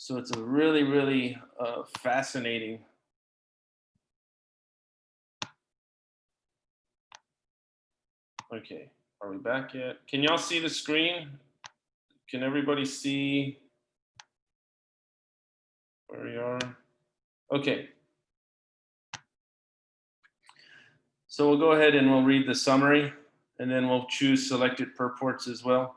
So it's a really, really fascinating. Okay, are we back yet? Can y'all see the screen? Can everybody see where we are? Okay. So we'll go ahead and we'll read the summary, and then we'll choose selected purports as well.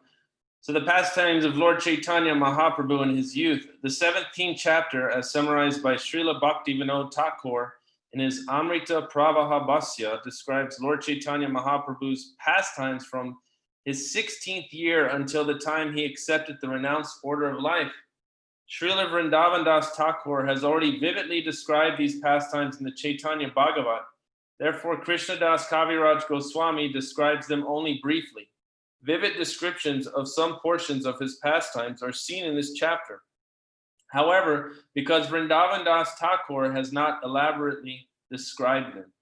So the pastimes of Lord Chaitanya Mahaprabhu in his youth, the 17th chapter, as summarized by Srila Bhaktivinoda Thakur in his Amrita Pravaha Bhasya, describes Lord Chaitanya Mahaprabhu's pastimes from his 16th year until the time he accepted the renounced order of life. Srila Vrindavan Das Thakur has already vividly described these pastimes in the Chaitanya Bhagavan. Therefore, Krishnadas Kaviraj Goswami describes them only briefly. Vivid descriptions of some portions of his pastimes are seen in this chapter. However, because Vrindavan Das Thakur has not elaborately described them.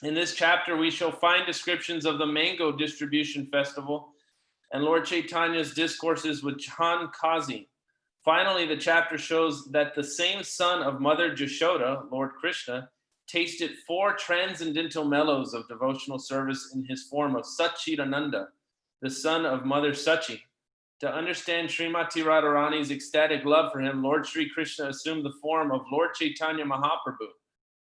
In this chapter, we shall find descriptions of the mango distribution festival and Lord Chaitanya's discourses with Chan Kazi. Finally, the chapter shows that the same son of Mother Jashoda, Lord Krishna, tasted 4 transcendental mellows of devotional service in his form of Satchidananda, the son of Mother Sachi. To understand Srimati Radharani's ecstatic love for him, Lord Sri Krishna assumed the form of Lord Chaitanya Mahaprabhu.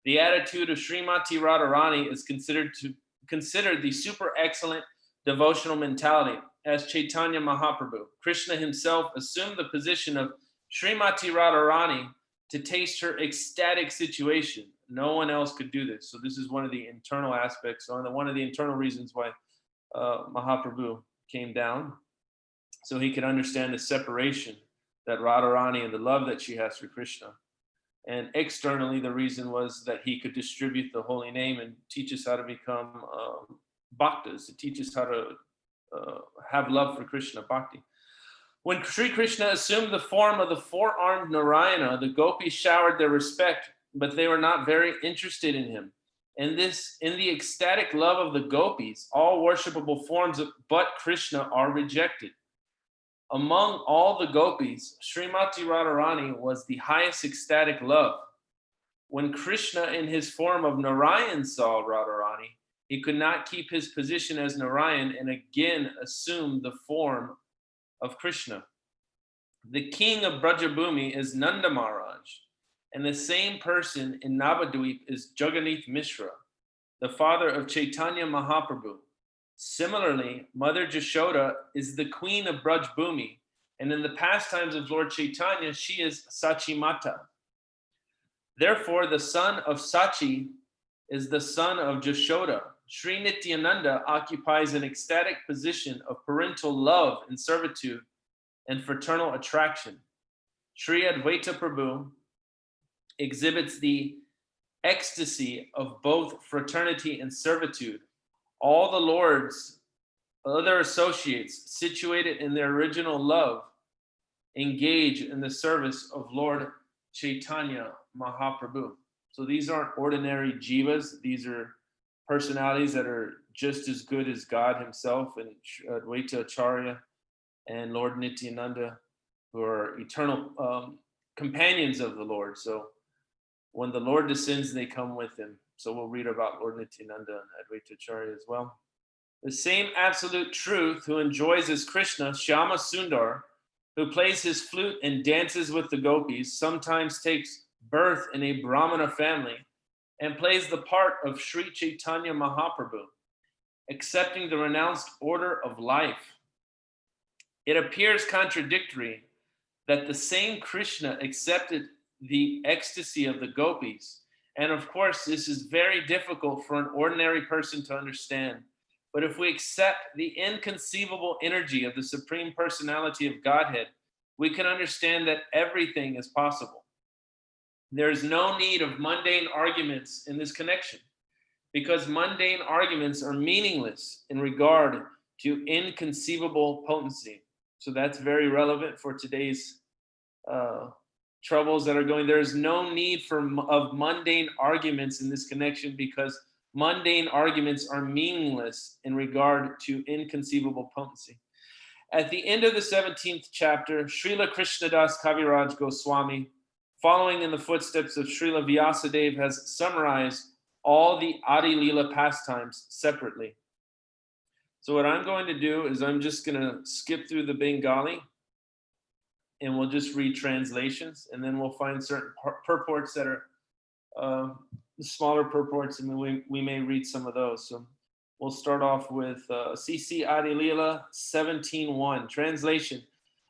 The attitude of Srimati Radharani is considered the super excellent devotional mentality as Chaitanya Mahaprabhu. Krishna himself assumed the position of Srimati Radharani to taste her ecstatic situation. No one else could do this. So this is one of the internal aspects, or one of the internal reasons why Mahaprabhu came down, so he could understand the separation that Radharani and the love that she has for Krishna. And externally, the reason was that he could distribute the holy name and teach us how to become bhaktas, to teach us how to have love for Krishna, bhakti. When Sri Krishna assumed the form of the 4-armed Narayana, the gopis showered their respect, but they were not very interested in him. In the ecstatic love of the gopis, all worshipable forms but Krishna are rejected. Among all the gopis, Srimati Radharani was the highest ecstatic love. When Krishna in his form of Narayan saw Radharani, he could not keep his position as Narayan and again assumed the form of Krishna. The king of Brajabhumi is Nanda Maharaj, and the same person in Navadvip is Jagannath Mishra, the father of Chaitanya Mahaprabhu. Similarly, Mother Jashoda is the queen of Brajbhumi, and in the pastimes of Lord Chaitanya, she is Sachi Mata. Therefore, the son of Sachi is the son of Jashoda. Sri Nityananda occupies an ecstatic position of parental love and servitude and fraternal attraction. Sri Advaita Prabhu exhibits the ecstasy of both fraternity and servitude. All the Lord's other associates, situated in their original love, engage in the service of Lord Chaitanya Mahaprabhu. So these aren't ordinary jivas. These are personalities that are just as good as God himself, and Advaita Acharya and Lord Nityananda, who are eternal companions of the Lord. So when the Lord descends, they come with him. So we'll read about Lord Nityananda and Advaita Acharya as well. The same absolute truth who enjoys as Krishna, Shyama Sundar, who plays his flute and dances with the gopis, sometimes takes birth in a Brahmana family and plays the part of Sri Chaitanya Mahaprabhu, accepting the renounced order of life. It appears contradictory that the same Krishna accepted the ecstasy of the gopis. And of course, this is very difficult for an ordinary person to understand. But if we accept the inconceivable energy of the Supreme Personality of Godhead, we can understand that everything is possible. There is no need of mundane arguments in this connection, because mundane arguments are meaningless in regard to inconceivable potency. So that's very relevant for today's troubles that are going. There is no need of mundane arguments in this connection, because mundane arguments are meaningless in regard to inconceivable potency. At the end of the 17th chapter, Srila Krishnadas Kaviraj Goswami, following in the footsteps of Srila Vyasadeva, has summarized all the Adi Lila pastimes separately. So what I'm going to do is I'm just going to skip through the Bengali and we'll just read translations, and then we'll find certain purports that are smaller purports, and we may read some of those. So we'll start off with CC Adi Lila 17:1. Translation: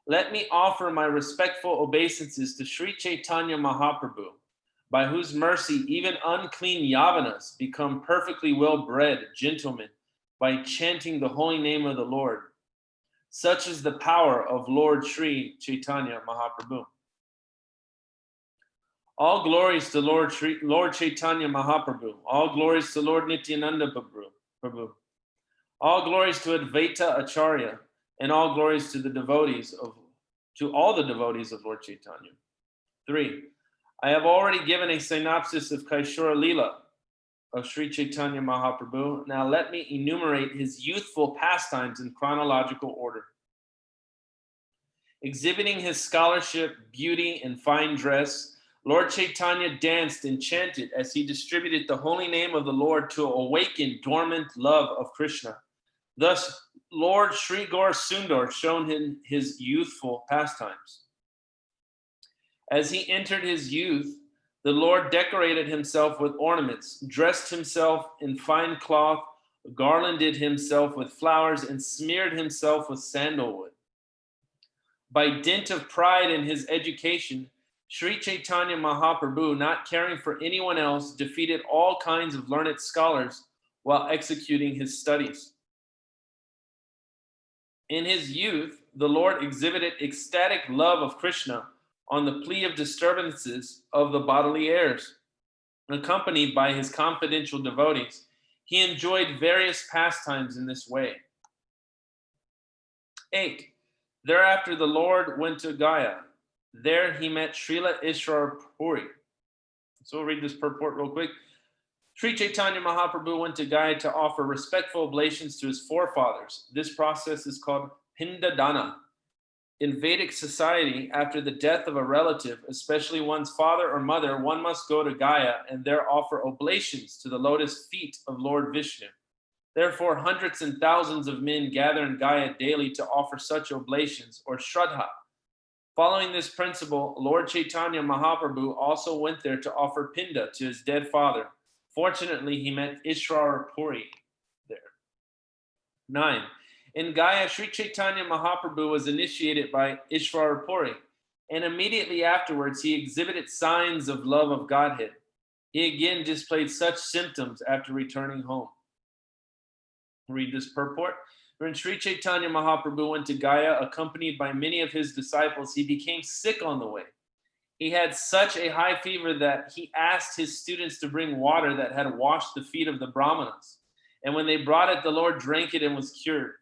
Let me offer my respectful obeisances to Sri Chaitanya Mahaprabhu, by whose mercy even unclean Yavanas become perfectly well-bred gentlemen by chanting the holy name of the Lord. Such is the power of Lord Sri Chaitanya Mahaprabhu. All glories to Lord Chaitanya Mahaprabhu. All glories to Lord Nityananda Prabhu. All glories to Advaita Acharya, and all glories to all the devotees of Lord Chaitanya. 3. I have already given a synopsis of Kaishora Lila of Sri Chaitanya Mahaprabhu. Now let me enumerate his youthful pastimes in chronological order. Exhibiting his scholarship, beauty, and fine dress, Lord Chaitanya danced and chanted as he distributed the holy name of the Lord to awaken dormant love of Krishna. Thus, Lord Sri Gaur Sundar shown him his youthful pastimes. As he entered his youth, the Lord decorated himself with ornaments, dressed himself in fine cloth, garlanded himself with flowers, and smeared himself with sandalwood. By dint of pride in his education, Sri Chaitanya Mahaprabhu, not caring for anyone else, defeated all kinds of learned scholars while executing his studies. In his youth, the Lord exhibited ecstatic love of Krishna on the plea of disturbances of the bodily airs. Accompanied by his confidential devotees, he enjoyed various pastimes in this way. 8. Thereafter, the Lord went to Gaya. There he met Srila Ishwar Puri. So we'll read this purport real quick. Sri Chaitanya Mahaprabhu went to Gaya to offer respectful oblations to his forefathers. This process is called Pindadana. In Vedic society, after the death of a relative, especially one's father or mother, one must go to Gaya and there offer oblations to the lotus feet of Lord Vishnu. Therefore, hundreds and thousands of men gather in Gaya daily to offer such oblations, or shraddha. Following this principle, Lord Chaitanya Mahaprabhu also went there to offer pinda to his dead father. Fortunately, he met Ishwar Puri there. 9. In Gaya, Sri Chaitanya Mahaprabhu was initiated by Ishwar Puri, and immediately afterwards he exhibited signs of love of Godhead. He again displayed such symptoms after returning home. Read this purport. When Sri Chaitanya Mahaprabhu went to Gaya, accompanied by many of his disciples, he became sick on the way. He had such a high fever that he asked his students to bring water that had washed the feet of the Brahmanas. And when they brought it, the Lord drank it and was cured.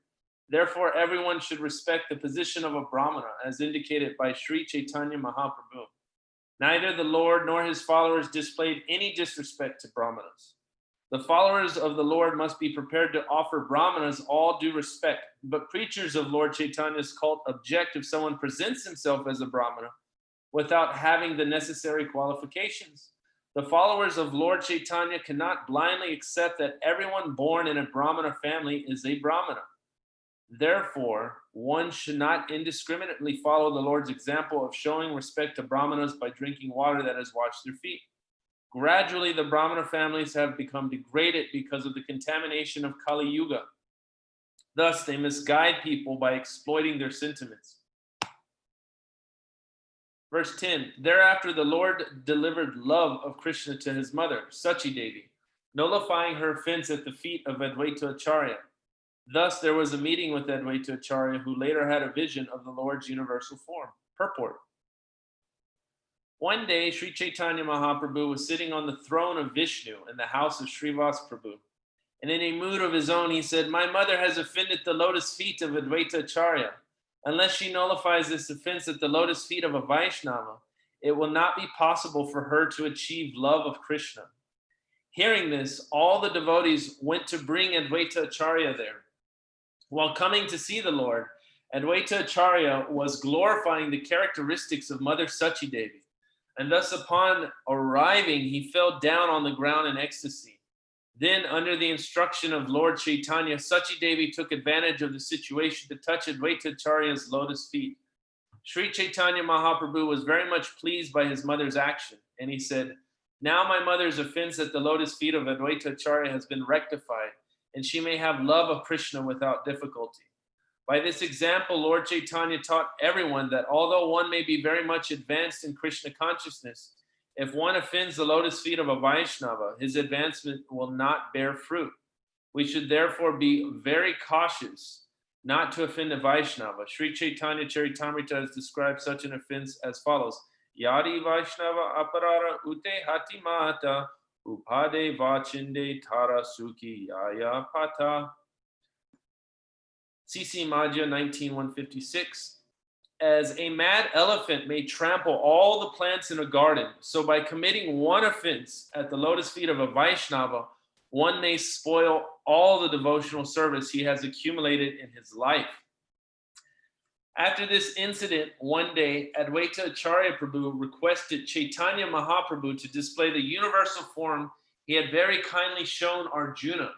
Therefore, everyone should respect the position of a Brahmana, as indicated by Sri Chaitanya Mahaprabhu. Neither the Lord nor his followers displayed any disrespect to Brahmanas. The followers of the Lord must be prepared to offer Brahmanas all due respect, but preachers of Lord Chaitanya's cult object if someone presents himself as a Brahmana without having the necessary qualifications. The followers of Lord Chaitanya cannot blindly accept that everyone born in a Brahmana family is a Brahmana. Therefore, one should not indiscriminately follow the Lord's example of showing respect to Brahmanas by drinking water that has washed their feet. Gradually, the Brahmana families have become degraded because of the contamination of Kali Yuga. Thus, they misguide people by exploiting their sentiments. Verse 10, thereafter the Lord delivered love of Krishna to his mother, Sachi Devi, nullifying her offense at the feet of Advaita Acharya. Thus, there was a meeting with Advaita Acharya, who later had a vision of the Lord's universal form. Purport. One day, Sri Chaitanya Mahaprabhu was sitting on the throne of Vishnu in the house of Srivas Prabhu. And in a mood of his own, he said, my mother has offended the lotus feet of Advaita Acharya. Unless she nullifies this offense at the lotus feet of a Vaishnava, it will not be possible for her to achieve love of Krishna. Hearing this, all the devotees went to bring Advaita Acharya there. While coming to see the Lord, Advaita Acharya was glorifying the characteristics of Mother Sachi Devi, and thus upon arriving, he fell down on the ground in ecstasy. Then, under the instruction of Lord Chaitanya, Sachi Devi took advantage of the situation to touch Advaita Acharya's lotus feet. Sri Chaitanya Mahaprabhu was very much pleased by his mother's action, and he said, "Now my mother's offense at the lotus feet of Advaita Acharya has been rectified, and she may have love of Krishna without difficulty." By this example, Lord Chaitanya taught everyone that although one may be very much advanced in Krishna consciousness, if one offends the lotus feet of a Vaishnava, his advancement will not bear fruit. We should therefore be very cautious not to offend a Vaishnava. Sri Chaitanya Charitamrita has described such an offense as follows: Yadi Vaishnava aparara ute hati mata upade vachinde tara suki yaya pata. C.C. Madhya 19:156. As a mad elephant may trample all the plants in a garden, so by committing one offense at the lotus feet of a Vaishnava, one may spoil all the devotional service he has accumulated in his life. After this incident, one day, Advaita Acharya Prabhu requested Chaitanya Mahaprabhu to display the universal form he had very kindly shown Arjuna.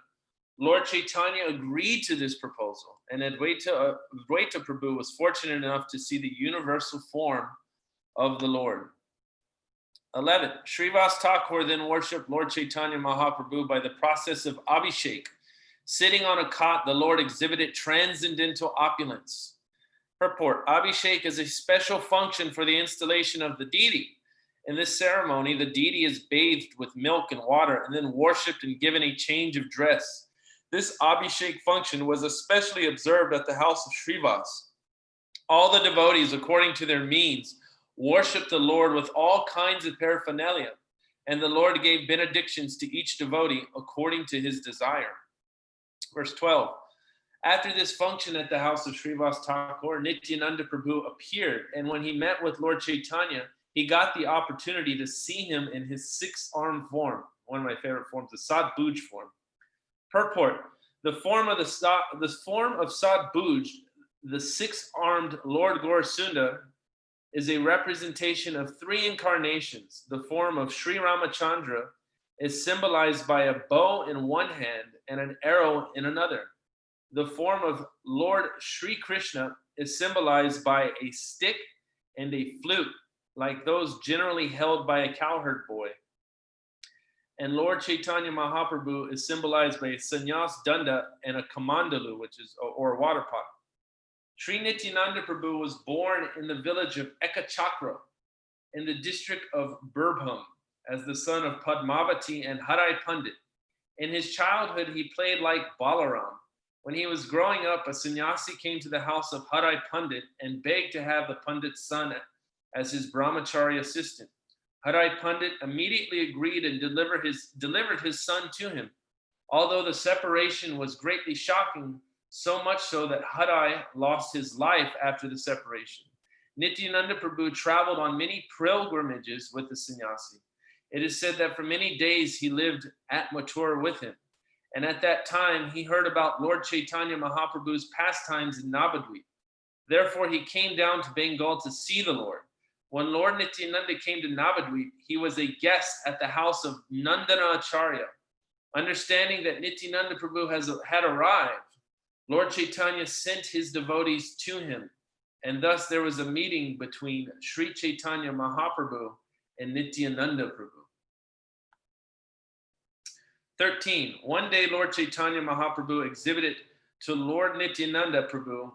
Lord Chaitanya agreed to this proposal, and Advaita Prabhu was fortunate enough to see the universal form of the Lord. 11. Srivas Thakur then worshipped Lord Chaitanya Mahaprabhu by the process of Abhishek. Sitting on a cot, the Lord exhibited transcendental opulence. Purport: Abhishek is a special function for the installation of the deity. In this ceremony, the deity is bathed with milk and water and then worshipped and given a change of dress. This Abhishek function was especially observed at the house of Srivas. All the devotees, according to their means, worshipped the Lord with all kinds of paraphernalia, and the Lord gave benedictions to each devotee according to his desire. Verse 12. After this function at the house of Srivas Thakur, Nityananda Prabhu appeared, and when he met with Lord Chaitanya, he got the opportunity to see him in his six-armed form, one of my favorite forms, the Sadbhuj form. Purport: the form of Sadbhuj, the six-armed Lord Gaurasunda, is a representation of three incarnations. The form of Sri Ramachandra is symbolized by a bow in one hand and an arrow in another. The form of Lord Sri Krishna is symbolized by a stick and a flute, like those generally held by a cowherd boy. And Lord Chaitanya Mahaprabhu is symbolized by a sannyas danda and a kamandalu, which is or a water pot. Sri Nityananda Prabhu was born in the village of Ekachakra in the district of Birbhum as the son of Padmavati and Harai Pandit. In his childhood, he played like Balaram. When he was growing up, a sannyasi came to the house of Harai Pandit and begged to have the Pandit's son as his brahmachari assistant. Harai Pandit immediately agreed and delivered his son to him. Although the separation was greatly shocking, so much so that Harai lost his life after the separation. Nityananda Prabhu traveled on many pilgrimages with the sannyasi. It is said that for many days he lived at Mathura with him. And at that time, he heard about Lord Chaitanya Mahaprabhu's pastimes in Navadvip. Therefore, he came down to Bengal to see the Lord. When Lord Nityananda came to Navadvip, he was a guest at the house of Nandana Acharya. Understanding that Nityananda Prabhu had arrived, Lord Chaitanya sent his devotees to him, and thus there was a meeting between Sri Chaitanya Mahaprabhu and Nityananda Prabhu. 13. One day, Lord Chaitanya Mahaprabhu exhibited to Lord Nityananda Prabhu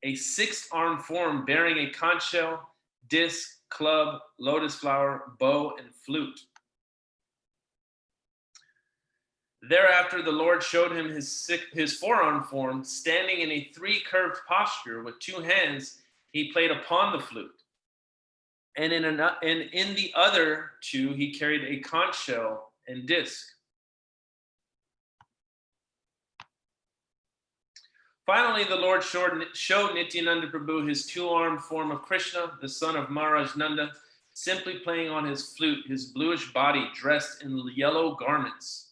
a six-armed form bearing a conch shell, disc, club, lotus flower, bow, and flute. Thereafter, the Lord showed him his four-armed form, standing in a three-curved posture with two hands. He played upon the flute, and in the other two, he carried a conch shell and disc. Finally, the Lord showed Nityananda Prabhu his two-armed form of Krishna, the son of Maharaj Nanda, simply playing on his flute, his bluish body dressed in yellow garments.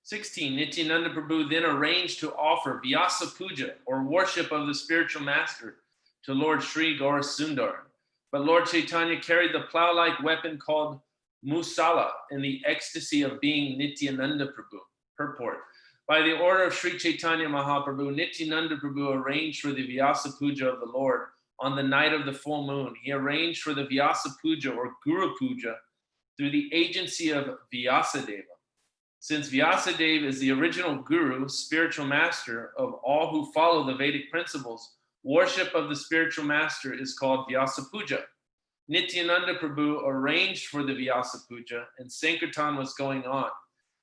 16. Nityananda Prabhu then arranged to offer Vyasa Puja, or worship of the spiritual master, to Lord Sri Gaura Sundar. But Lord Chaitanya carried the plow-like weapon called Musala in the ecstasy of being Nityananda Prabhu. Purport. By the order of Sri Chaitanya Mahaprabhu, Nityananda Prabhu arranged for the Vyasa Puja of the Lord on the night of the full moon. He arranged for the Vyasa Puja or Guru Puja through the agency of Vyasadeva. Since Vyasadeva is the original guru, spiritual master of all who follow the Vedic principles, worship of the spiritual master is called Vyasa Puja. Nityananda Prabhu arranged for the Vyasa Puja and Sankirtan was going on.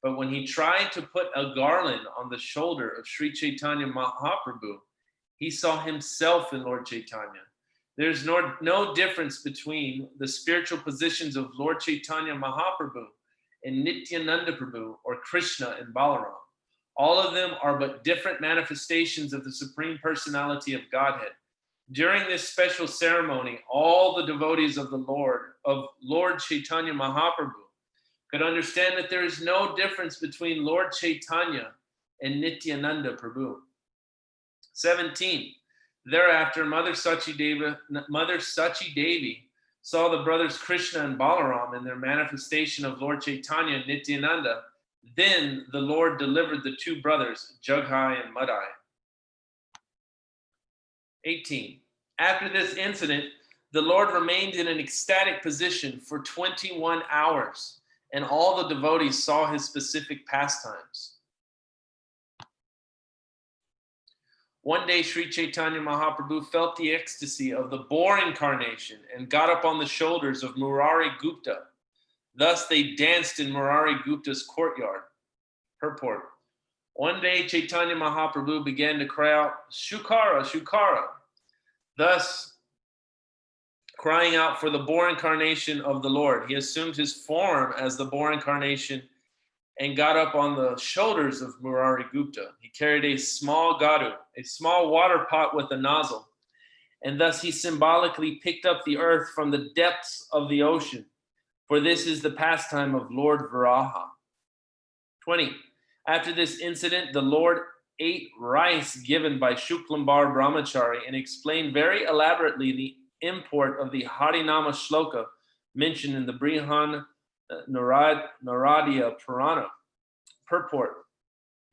But when he tried to put a garland on the shoulder of Sri Chaitanya Mahaprabhu, he saw himself in Lord Chaitanya. There's no difference between the spiritual positions of Lord Chaitanya Mahaprabhu and Nityananda Prabhu or Krishna and Balaram. All of them are but different manifestations of the Supreme Personality of Godhead. During this special ceremony, all the devotees of Lord Chaitanya Mahaprabhu could understand that there is no difference between Lord Chaitanya and Nityananda Prabhu. 17. Thereafter, Mother Sachi Devi saw the brothers Krishna and Balaram in their manifestation of Lord Chaitanya and Nityananda. Then the Lord delivered the two brothers, Jughai and Madai. 18. After this incident, the Lord remained in an ecstatic position for 21 hours, and all the devotees saw his specific pastimes. One day, Sri Chaitanya Mahaprabhu felt the ecstasy of the boar incarnation and got up on the shoulders of Murari Gupta. Thus, they danced in Murari Gupta's courtyard. Purport. One day, Chaitanya Mahaprabhu began to cry out, Shukara, Shukara. Thus, crying out for the boar incarnation of the Lord. He assumed his form as the boar incarnation and got up on the shoulders of Murari Gupta. He carried a small gadu, a small water pot with a nozzle, and thus he symbolically picked up the earth from the depths of the ocean, for this is the pastime of Lord Varaha. 20. After this incident, the Lord ate rice given by Shuklambar Brahmachari and explained very elaborately the import of the Harinama Shloka mentioned in the Brihan Naradiya Purana. Purport.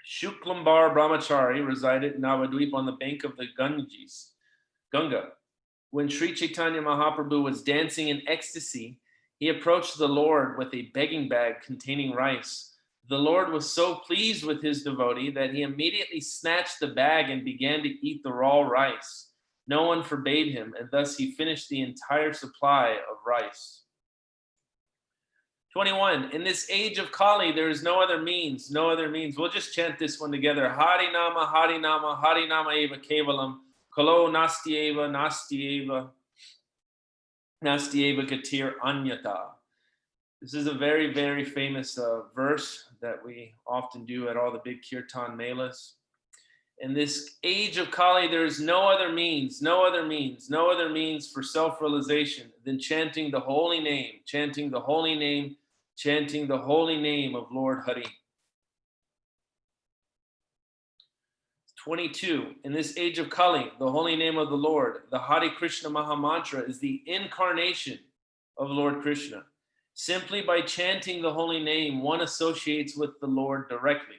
Shuklambar Brahmachari resided in Navadvip on the bank of the Ganga. When Sri Chaitanya Mahaprabhu was dancing in ecstasy, he approached the Lord with a begging bag containing rice. The Lord was so pleased with his devotee that he immediately snatched the bag and began to eat the raw rice. No one forbade him, and thus he finished the entire supply of rice. 21. In this age of Kali, there is no other means, no other means. We'll just chant this one together. Harinama, Harinama, Harinama eva kevalam, kalo nastieva, nastieva, nastieva katir anyata. This is a very, very famous verse that we often do at all the big kirtan melas. In this age of Kali, there is no other means, no other means, no other means for self-realization than chanting the holy name, chanting the holy name, chanting the holy name of Lord Hari. 22. In this age of Kali, the holy name of the Lord, the Hare Krishna Mahamantra, is the incarnation of Lord Krishna. Simply by chanting the holy name, one associates with the Lord directly.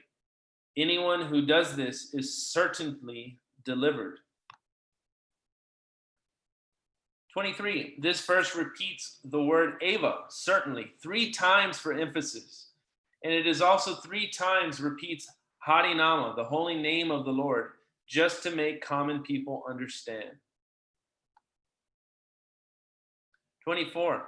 Anyone who does this is certainly delivered. 23. This verse repeats the word eva, certainly, 3 times for emphasis. And it is also 3 times repeats Harinama, the holy name of the Lord, just to make common people understand. 24.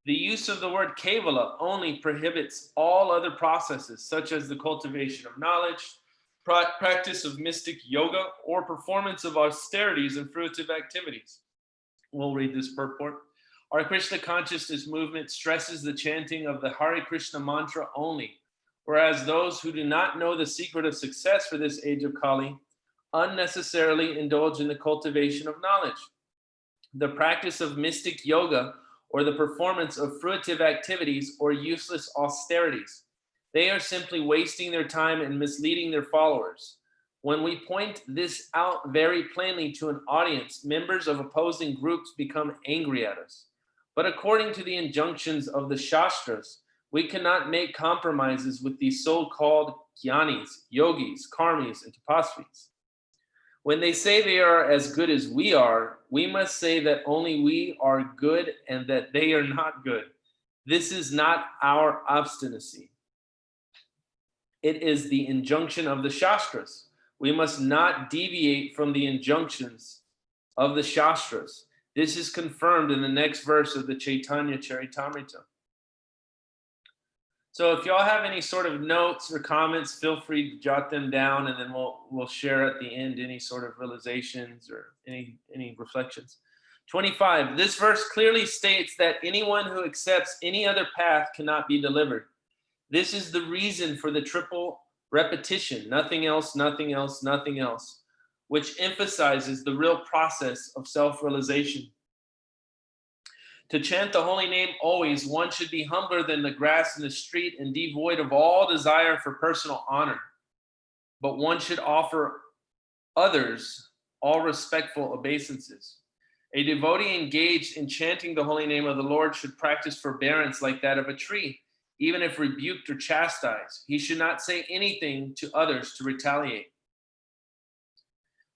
The use of the word kevala only prohibits all other processes, such as the cultivation of knowledge, practice of mystic yoga, or performance of austerities and fruitive activities. We'll read this purport. Our Krishna consciousness movement stresses the chanting of the Hare Krishna mantra only, whereas those who do not know the secret of success for this age of Kali unnecessarily indulge in the cultivation of knowledge. The practice of mystic yoga or the performance of fruitive activities or useless austerities. They are simply wasting their time and misleading their followers. When we point this out very plainly to an audience, members of opposing groups become angry at us. But according to the injunctions of the Shastras, we cannot make compromises with these so-called jnanis, yogis, karmis, and tapasvis. When they say they are as good as we are, we must say that only we are good and that they are not good. This is not our obstinacy. It is the injunction of the Shastras. We must not deviate from the injunctions of the Shastras. This is confirmed in the next verse of the Chaitanya Charitamrita. So if y'all have any sort of notes or comments, feel free to jot them down, and then we'll share at the end any sort of realizations or any reflections. 25, this verse clearly states that anyone who accepts any other path cannot be delivered. This is the reason for the triple repetition, nothing else, nothing else, nothing else, which emphasizes the real process of self-realization. To chant the holy name always, one should be humbler than the grass in the street and devoid of all desire for personal honor. But one should offer others all respectful obeisances. A devotee engaged in chanting the holy name of the Lord should practice forbearance like that of a tree. Even if rebuked or chastised, he should not say anything to others to retaliate.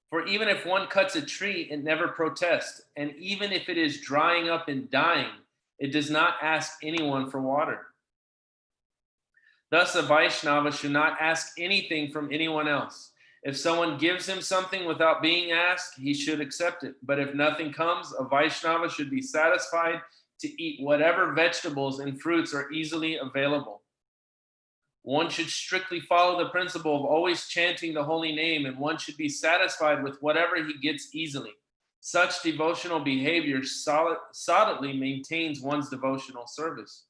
For even if one cuts a tree, it never protests. And even if it is drying up and dying, it does not ask anyone for water. Thus, a Vaishnava should not ask anything from anyone else. If someone gives him something without being asked, he should accept it. But if nothing comes, a Vaishnava should be satisfied to eat whatever vegetables and fruits are easily available. One should strictly follow the principle of always chanting the holy name, and one should be satisfied with whatever he gets easily. Such devotional behavior solidly maintains one's devotional service.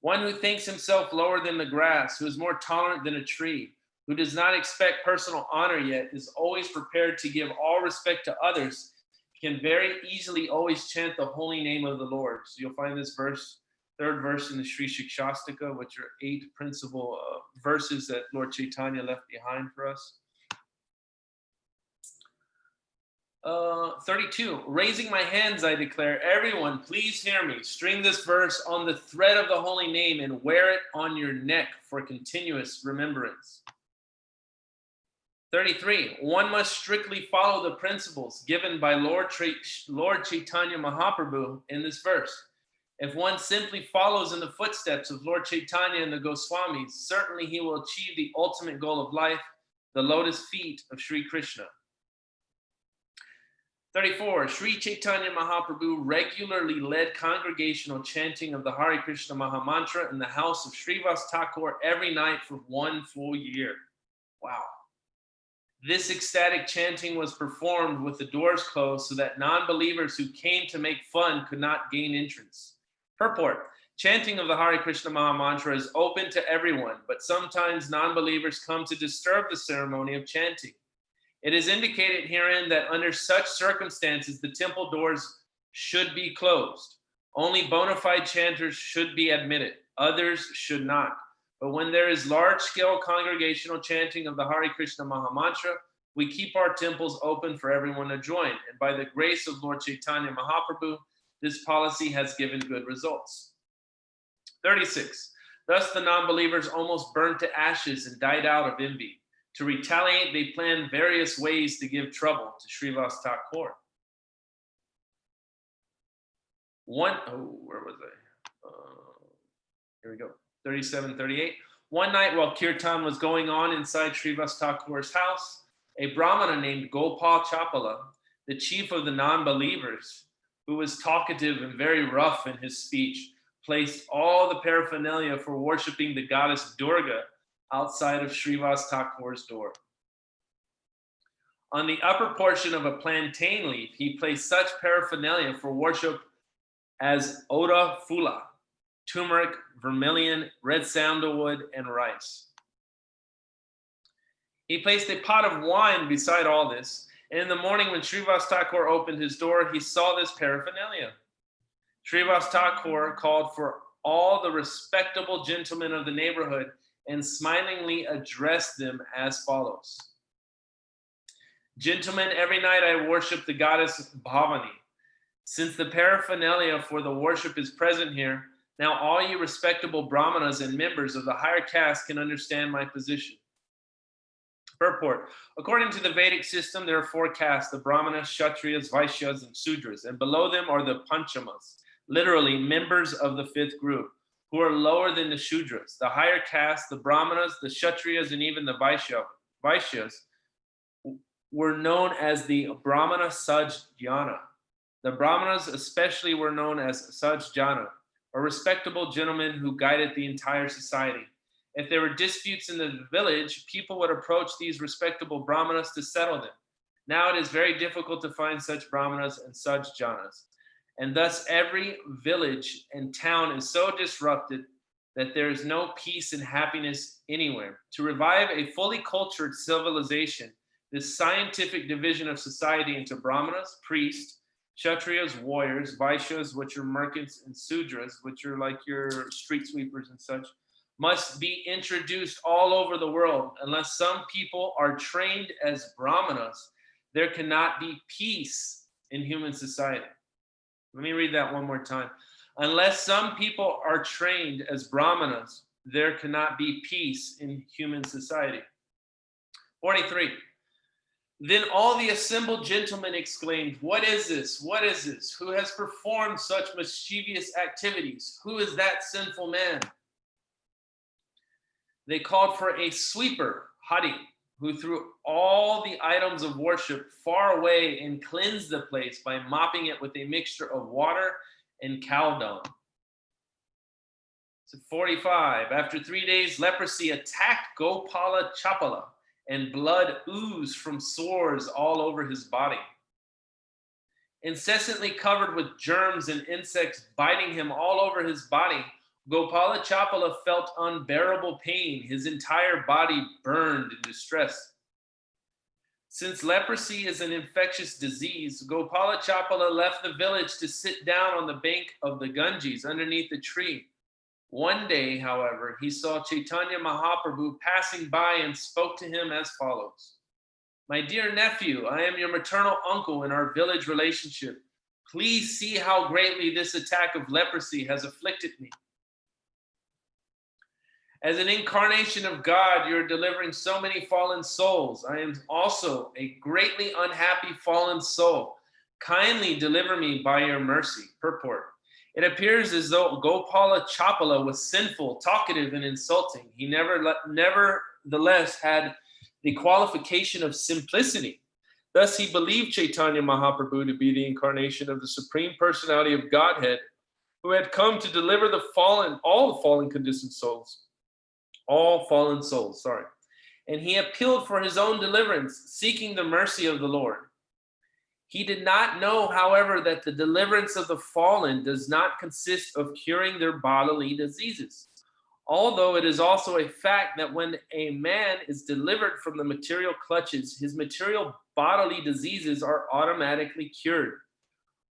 One who thinks himself lower than the grass, who is more tolerant than a tree, who does not expect personal honor yet is always prepared to give all respect to others, can very easily always chant the holy name of the Lord. So you'll find this verse, third verse in the Sri Shikshastika, which are 8 principal verses that Lord Chaitanya left behind for us. 32, raising my hands, I declare, everyone, please hear me. String this verse on the thread of the holy name and wear it on your neck for continuous remembrance. 33, one must strictly follow the principles given by Lord Chaitanya Mahaprabhu in this verse. If one simply follows in the footsteps of Lord Chaitanya and the Goswamis, certainly he will achieve the ultimate goal of life, the lotus feet of Sri Krishna. 34, Sri Chaitanya Mahaprabhu regularly led congregational chanting of the Hare Krishna Maha Mantra in the house of Srivas Thakur every night for 1 full year. Wow. This ecstatic chanting was performed with the doors closed so that non-believers who came to make fun could not gain entrance. Purport, chanting of the Hare Krishna Maha Mantra is open to everyone, but sometimes non-believers come to disturb the ceremony of chanting. It is indicated herein that under such circumstances, the temple doors should be closed. Only bona fide chanters should be admitted. Others should not. But when there is large-scale congregational chanting of the Hare Krishna Maha Mantra, we keep our temples open for everyone to join. And by the grace of Lord Chaitanya Mahaprabhu, this policy has given good results. 36. Thus the non-believers almost burned to ashes and died out of envy. To retaliate, they planned various ways to give trouble to Srivas Thakur. Where was I? Here we go. 37, 38. One night while kirtan was going on inside Srivas Thakur's house, a brahmana named Gopal Chapala, the chief of the non-believers, who was talkative and very rough in his speech, placed all the paraphernalia for worshiping the goddess Durga outside of Srivas Thakur's door. On the upper portion of a plantain leaf, he placed such paraphernalia for worship as Oda Phula, turmeric, vermilion, red sandalwood, and rice. He placed a pot of wine beside all this, and in the morning when Srivas Thakur opened his door, he saw this paraphernalia. Srivas Thakur called for all the respectable gentlemen of the neighborhood and smilingly addressed them as follows. Gentlemen, every night I worship the goddess Bhavani. Since the paraphernalia for the worship is present here, now all you respectable brahmanas and members of the higher caste can understand my position. Purport. According to the Vedic system, there are 4 castes, the brahmanas, kshatriyas, vaishyas, and sudras, and below them are the panchamas, literally members of the 5th group, who are lower than the shudras. The higher castes, the brahmanas, the kshatriyas, and even the vaishyas, were known as the brahmana sajjana. The brahmanas especially were known as sajjana, or respectable gentlemen who guided the entire society. If there were disputes in the village, people would approach these respectable brahmanas to settle them. Now it is very difficult to find such brahmanas and sajjanas, and thus every village and town is so disrupted that there is no peace and happiness anywhere. To revive a fully cultured civilization, this scientific division of society into brahmanas, priests, kshatriyas, warriors, vaishyas, which are merchants, and sudras, which are like your street sweepers and such, must be introduced all over the world. Unless some people are trained as brahmanas, there cannot be peace in human society. Let me read that one more time. Unless some people are trained as brahmanas, there cannot be peace in human society. 43. Then all the assembled gentlemen exclaimed, "What is this? What is this? Who has performed such mischievous activities? Who is that sinful man?" They called for a sweeper, Hari, who threw all the items of worship far away and cleansed the place by mopping it with a mixture of water and cow dung. So 45. After 3 days, leprosy attacked Gopala Chapala, and blood oozed from sores all over his body. Incessantly covered with germs and insects biting him all over his body, Gopala Chapala felt unbearable pain. His entire body burned in distress. Since leprosy is an infectious disease, Gopala Chapala left the village to sit down on the bank of the Ganges underneath the tree. One day, however, he saw Chaitanya Mahaprabhu passing by and spoke to him as follows. "My dear nephew, I am your maternal uncle in our village relationship. Please see how greatly this attack of leprosy has afflicted me. As an incarnation of God, you're delivering so many fallen souls. I am also a greatly unhappy fallen soul. Kindly deliver me by your mercy." Purport. It appears as though Gopala Chapala was sinful, talkative, and insulting. He nevertheless had the qualification of simplicity. Thus, he believed Chaitanya Mahaprabhu to be the incarnation of the Supreme Personality of Godhead, who had come to deliver all the fallen conditioned souls. All fallen souls, and he appealed for his own deliverance, seeking the mercy of the Lord. He did not know, however, that the deliverance of the fallen does not consist of curing their bodily diseases, although it is also a fact that when a man is delivered from the material clutches, his material bodily diseases are automatically cured.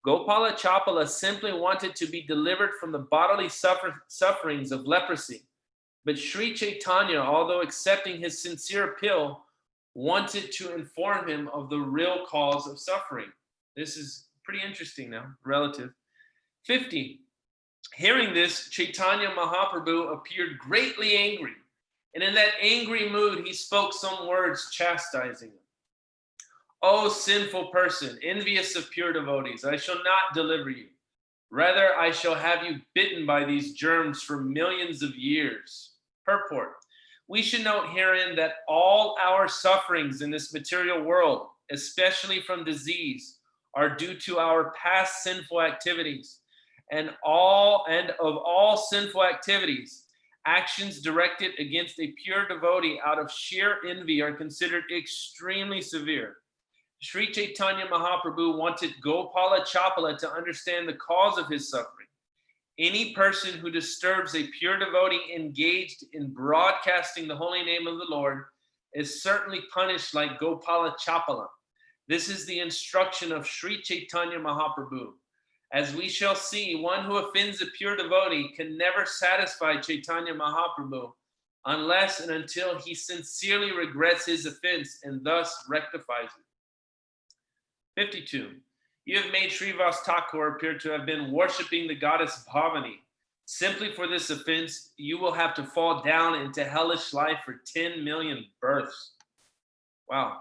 Gopala Chapala simply wanted to be delivered from the bodily sufferings of leprosy. But Sri Chaitanya, although accepting his sincere appeal, wanted to inform him of the real cause of suffering. This is pretty interesting now, relative. 50. Hearing this, Chaitanya Mahaprabhu appeared greatly angry, and in that angry mood, he spoke some words chastising him. "O sinful person, envious of pure devotees, I shall not deliver you. Rather, I shall have you bitten by these germs for millions of years." Purport. We should note herein that all our sufferings in this material world, especially from disease, are due to our past sinful activities. And of all sinful activities, actions directed against a pure devotee out of sheer envy are considered extremely severe. Sri Chaitanya Mahaprabhu wanted Gopala Chapala to understand the cause of his suffering. Any person who disturbs a pure devotee engaged in broadcasting the holy name of the Lord is certainly punished like Gopala Chapala. This is the instruction of Sri Chaitanya Mahaprabhu. As we shall see, one who offends a pure devotee can never satisfy Chaitanya Mahaprabhu unless and until he sincerely regrets his offense and thus rectifies it. 52. You have made Srivas Thakur appear to have been worshipping the goddess Bhavani. Simply for this offense, you will have to fall down into hellish life for 10 million births. Wow.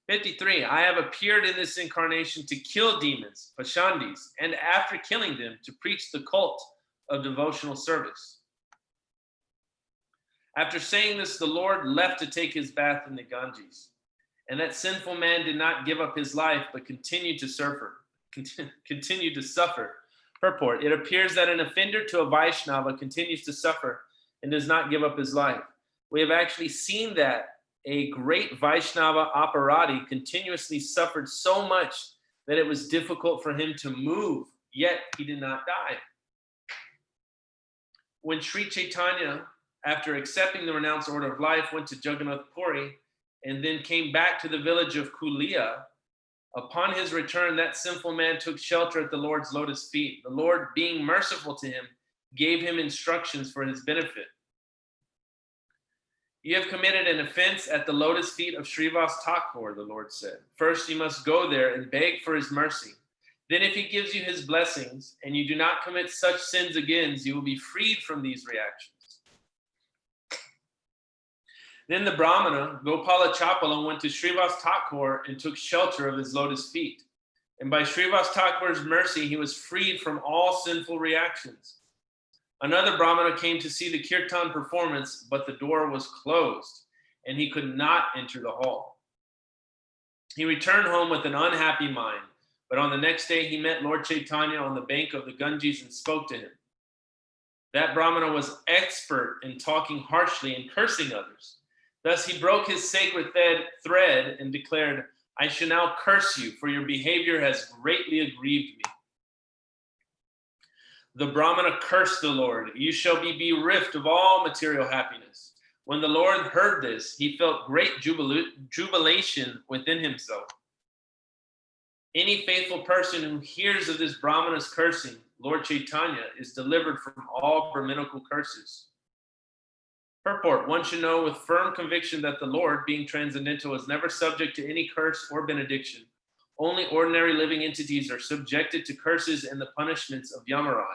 53. I have appeared in this incarnation to kill demons, Pashandis, and after killing them, to preach the cult of devotional service. After saying this, the Lord left to take his bath in the Ganges. And that sinful man did not give up his life, but continued to suffer. Purport. It appears that an offender to a Vaishnava continues to suffer and does not give up his life. We have actually seen that a great Vaishnava Aparadi continuously suffered so much that it was difficult for him to move, yet he did not die. When Sri Chaitanya, after accepting the renounced order of life, went to Jagannath Puri and then came back to the village of Kulia, upon his return, that sinful man took shelter at the Lord's lotus feet. The Lord, being merciful to him, gave him instructions for his benefit. You have committed an offense at the lotus feet of Srivas Thakur, the Lord said. First, you must go there and beg for his mercy. Then if he gives you his blessings and you do not commit such sins again, you will be freed from these reactions. Then the Brahmana, Gopala Chapala, went to Srivas Thakur and took shelter of his lotus feet. And by Srivas Thakur's mercy, he was freed from all sinful reactions. Another Brahmana came to see the kirtan performance, but the door was closed, and he could not enter the hall. He returned home with an unhappy mind, but on the next day he met Lord Chaitanya on the bank of the Ganges and spoke to him. That Brahmana was expert in talking harshly and cursing others. Thus he broke his sacred thread and declared, I shall now curse you, for your behavior has greatly aggrieved me. The Brahmana cursed the Lord. You shall be bereft of all material happiness. When the Lord heard this, he felt great jubilation within himself. Any faithful person who hears of this Brahmana's cursing, Lord Chaitanya, is delivered from all Brahminical curses. Purport. One should know with firm conviction that the Lord, being transcendental, is never subject to any curse or benediction. Only ordinary living entities are subjected to curses and the punishments of Yamaraj.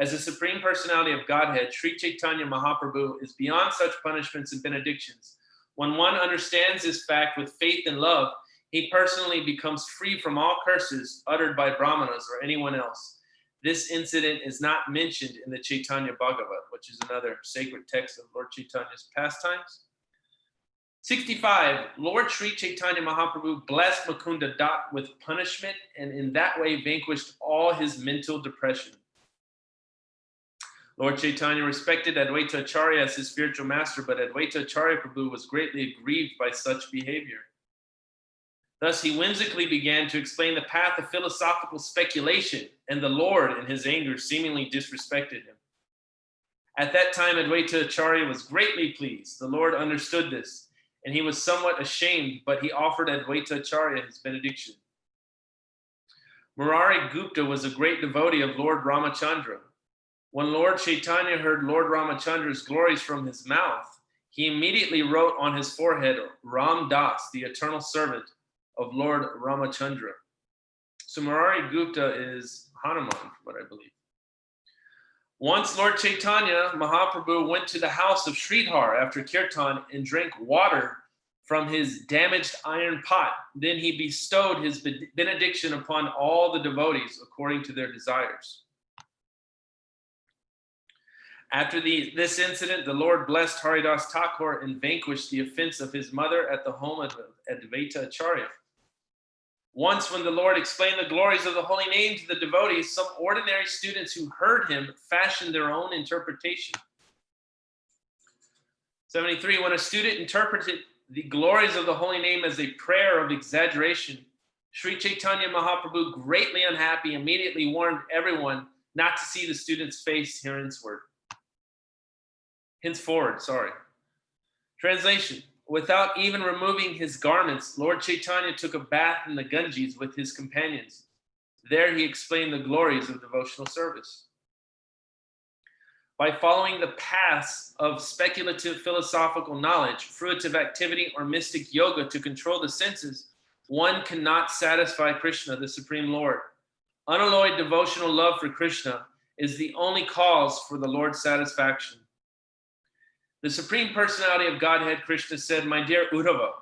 As the Supreme Personality of Godhead, Sri Chaitanya Mahaprabhu is beyond such punishments and benedictions. When one understands this fact with faith and love, he personally becomes free from all curses uttered by Brahmanas or anyone else. This incident is not mentioned in the Chaitanya Bhagavan, which is another sacred text of Lord Chaitanya's pastimes. 65. Lord Sri Chaitanya Mahaprabhu blessed Mukunda Dutt with punishment and in that way vanquished all his mental depression. Lord Chaitanya respected Advaita Acharya as his spiritual master, but Advaita Acharya Prabhu was greatly aggrieved by such behavior. Thus, he whimsically began to explain the path of philosophical speculation, and the Lord, in his anger, seemingly disrespected him. At that time, Advaita Acharya was greatly pleased. The Lord understood this, and he was somewhat ashamed, but he offered Advaita Acharya his benediction. Murari Gupta was a great devotee of Lord Ramachandra. When Lord Chaitanya heard Lord Ramachandra's glories from his mouth, he immediately wrote on his forehead, Ram Das, the eternal servant of Lord Ramachandra. So Murari Gupta is Hanuman, from what I believe. Once Lord Chaitanya Mahaprabhu went to the house of Sridhar after Kirtan and drank water from his damaged iron pot. Then he bestowed his benediction upon all the devotees according to their desires. After this incident, the Lord blessed Haridas Thakur and vanquished the offense of his mother at the home of Advaita Acharya. Once, when the Lord explained the glories of the holy name to the devotees, some ordinary students who heard him fashioned their own interpretation. 73. When a student interpreted the glories of the holy name as a prayer of exaggeration, Sri Chaitanya Mahaprabhu, greatly unhappy, immediately warned everyone not to see the student's face henceforward. Translation. Without even removing his garments, Lord Chaitanya took a bath in the Ganges with his companions. There he explained the glories of devotional service. By following the paths of speculative philosophical knowledge, fruitive activity, or mystic yoga to control the senses, one cannot satisfy Krishna, the Supreme Lord. Unalloyed devotional love for Krishna is the only cause for the Lord's satisfaction. The Supreme Personality of Godhead, Krishna said, "My dear Uddhava,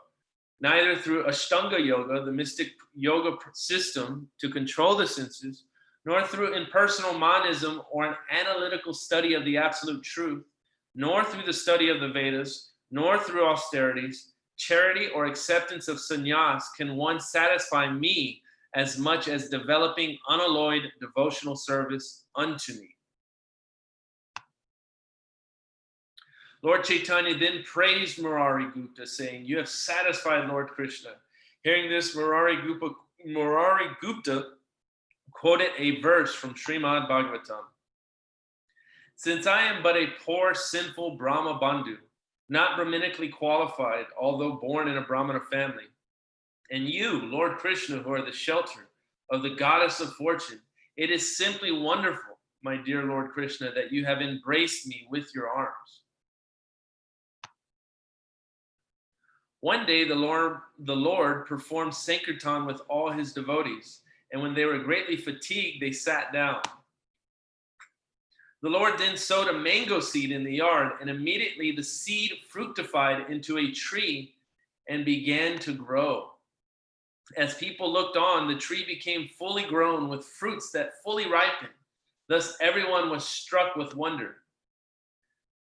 neither through Ashtanga Yoga, the mystic yoga system to control the senses, nor through impersonal monism or an analytical study of the absolute truth, nor through the study of the Vedas, nor through austerities, charity, or acceptance of sannyas can one satisfy me as much as developing unalloyed devotional service unto me." Lord Chaitanya then praised Murari Gupta, saying, "You have satisfied Lord Krishna." Hearing this, Murari Gupta quoted a verse from Srimad Bhagavatam. "Since I am but a poor, sinful Brahma Bandhu, not Brahmanically qualified, although born in a Brahmana family, and you, Lord Krishna, who are the shelter of the goddess of fortune, it is simply wonderful, my dear Lord Krishna, that you have embraced me with your arms." One day, the Lord performed Sankirtan with all his devotees, and when they were greatly fatigued, they sat down. The Lord then sowed a mango seed in the yard, and immediately the seed fructified into a tree and began to grow. As people looked on, the tree became fully grown with fruits that fully ripened. Thus, everyone was struck with wonder.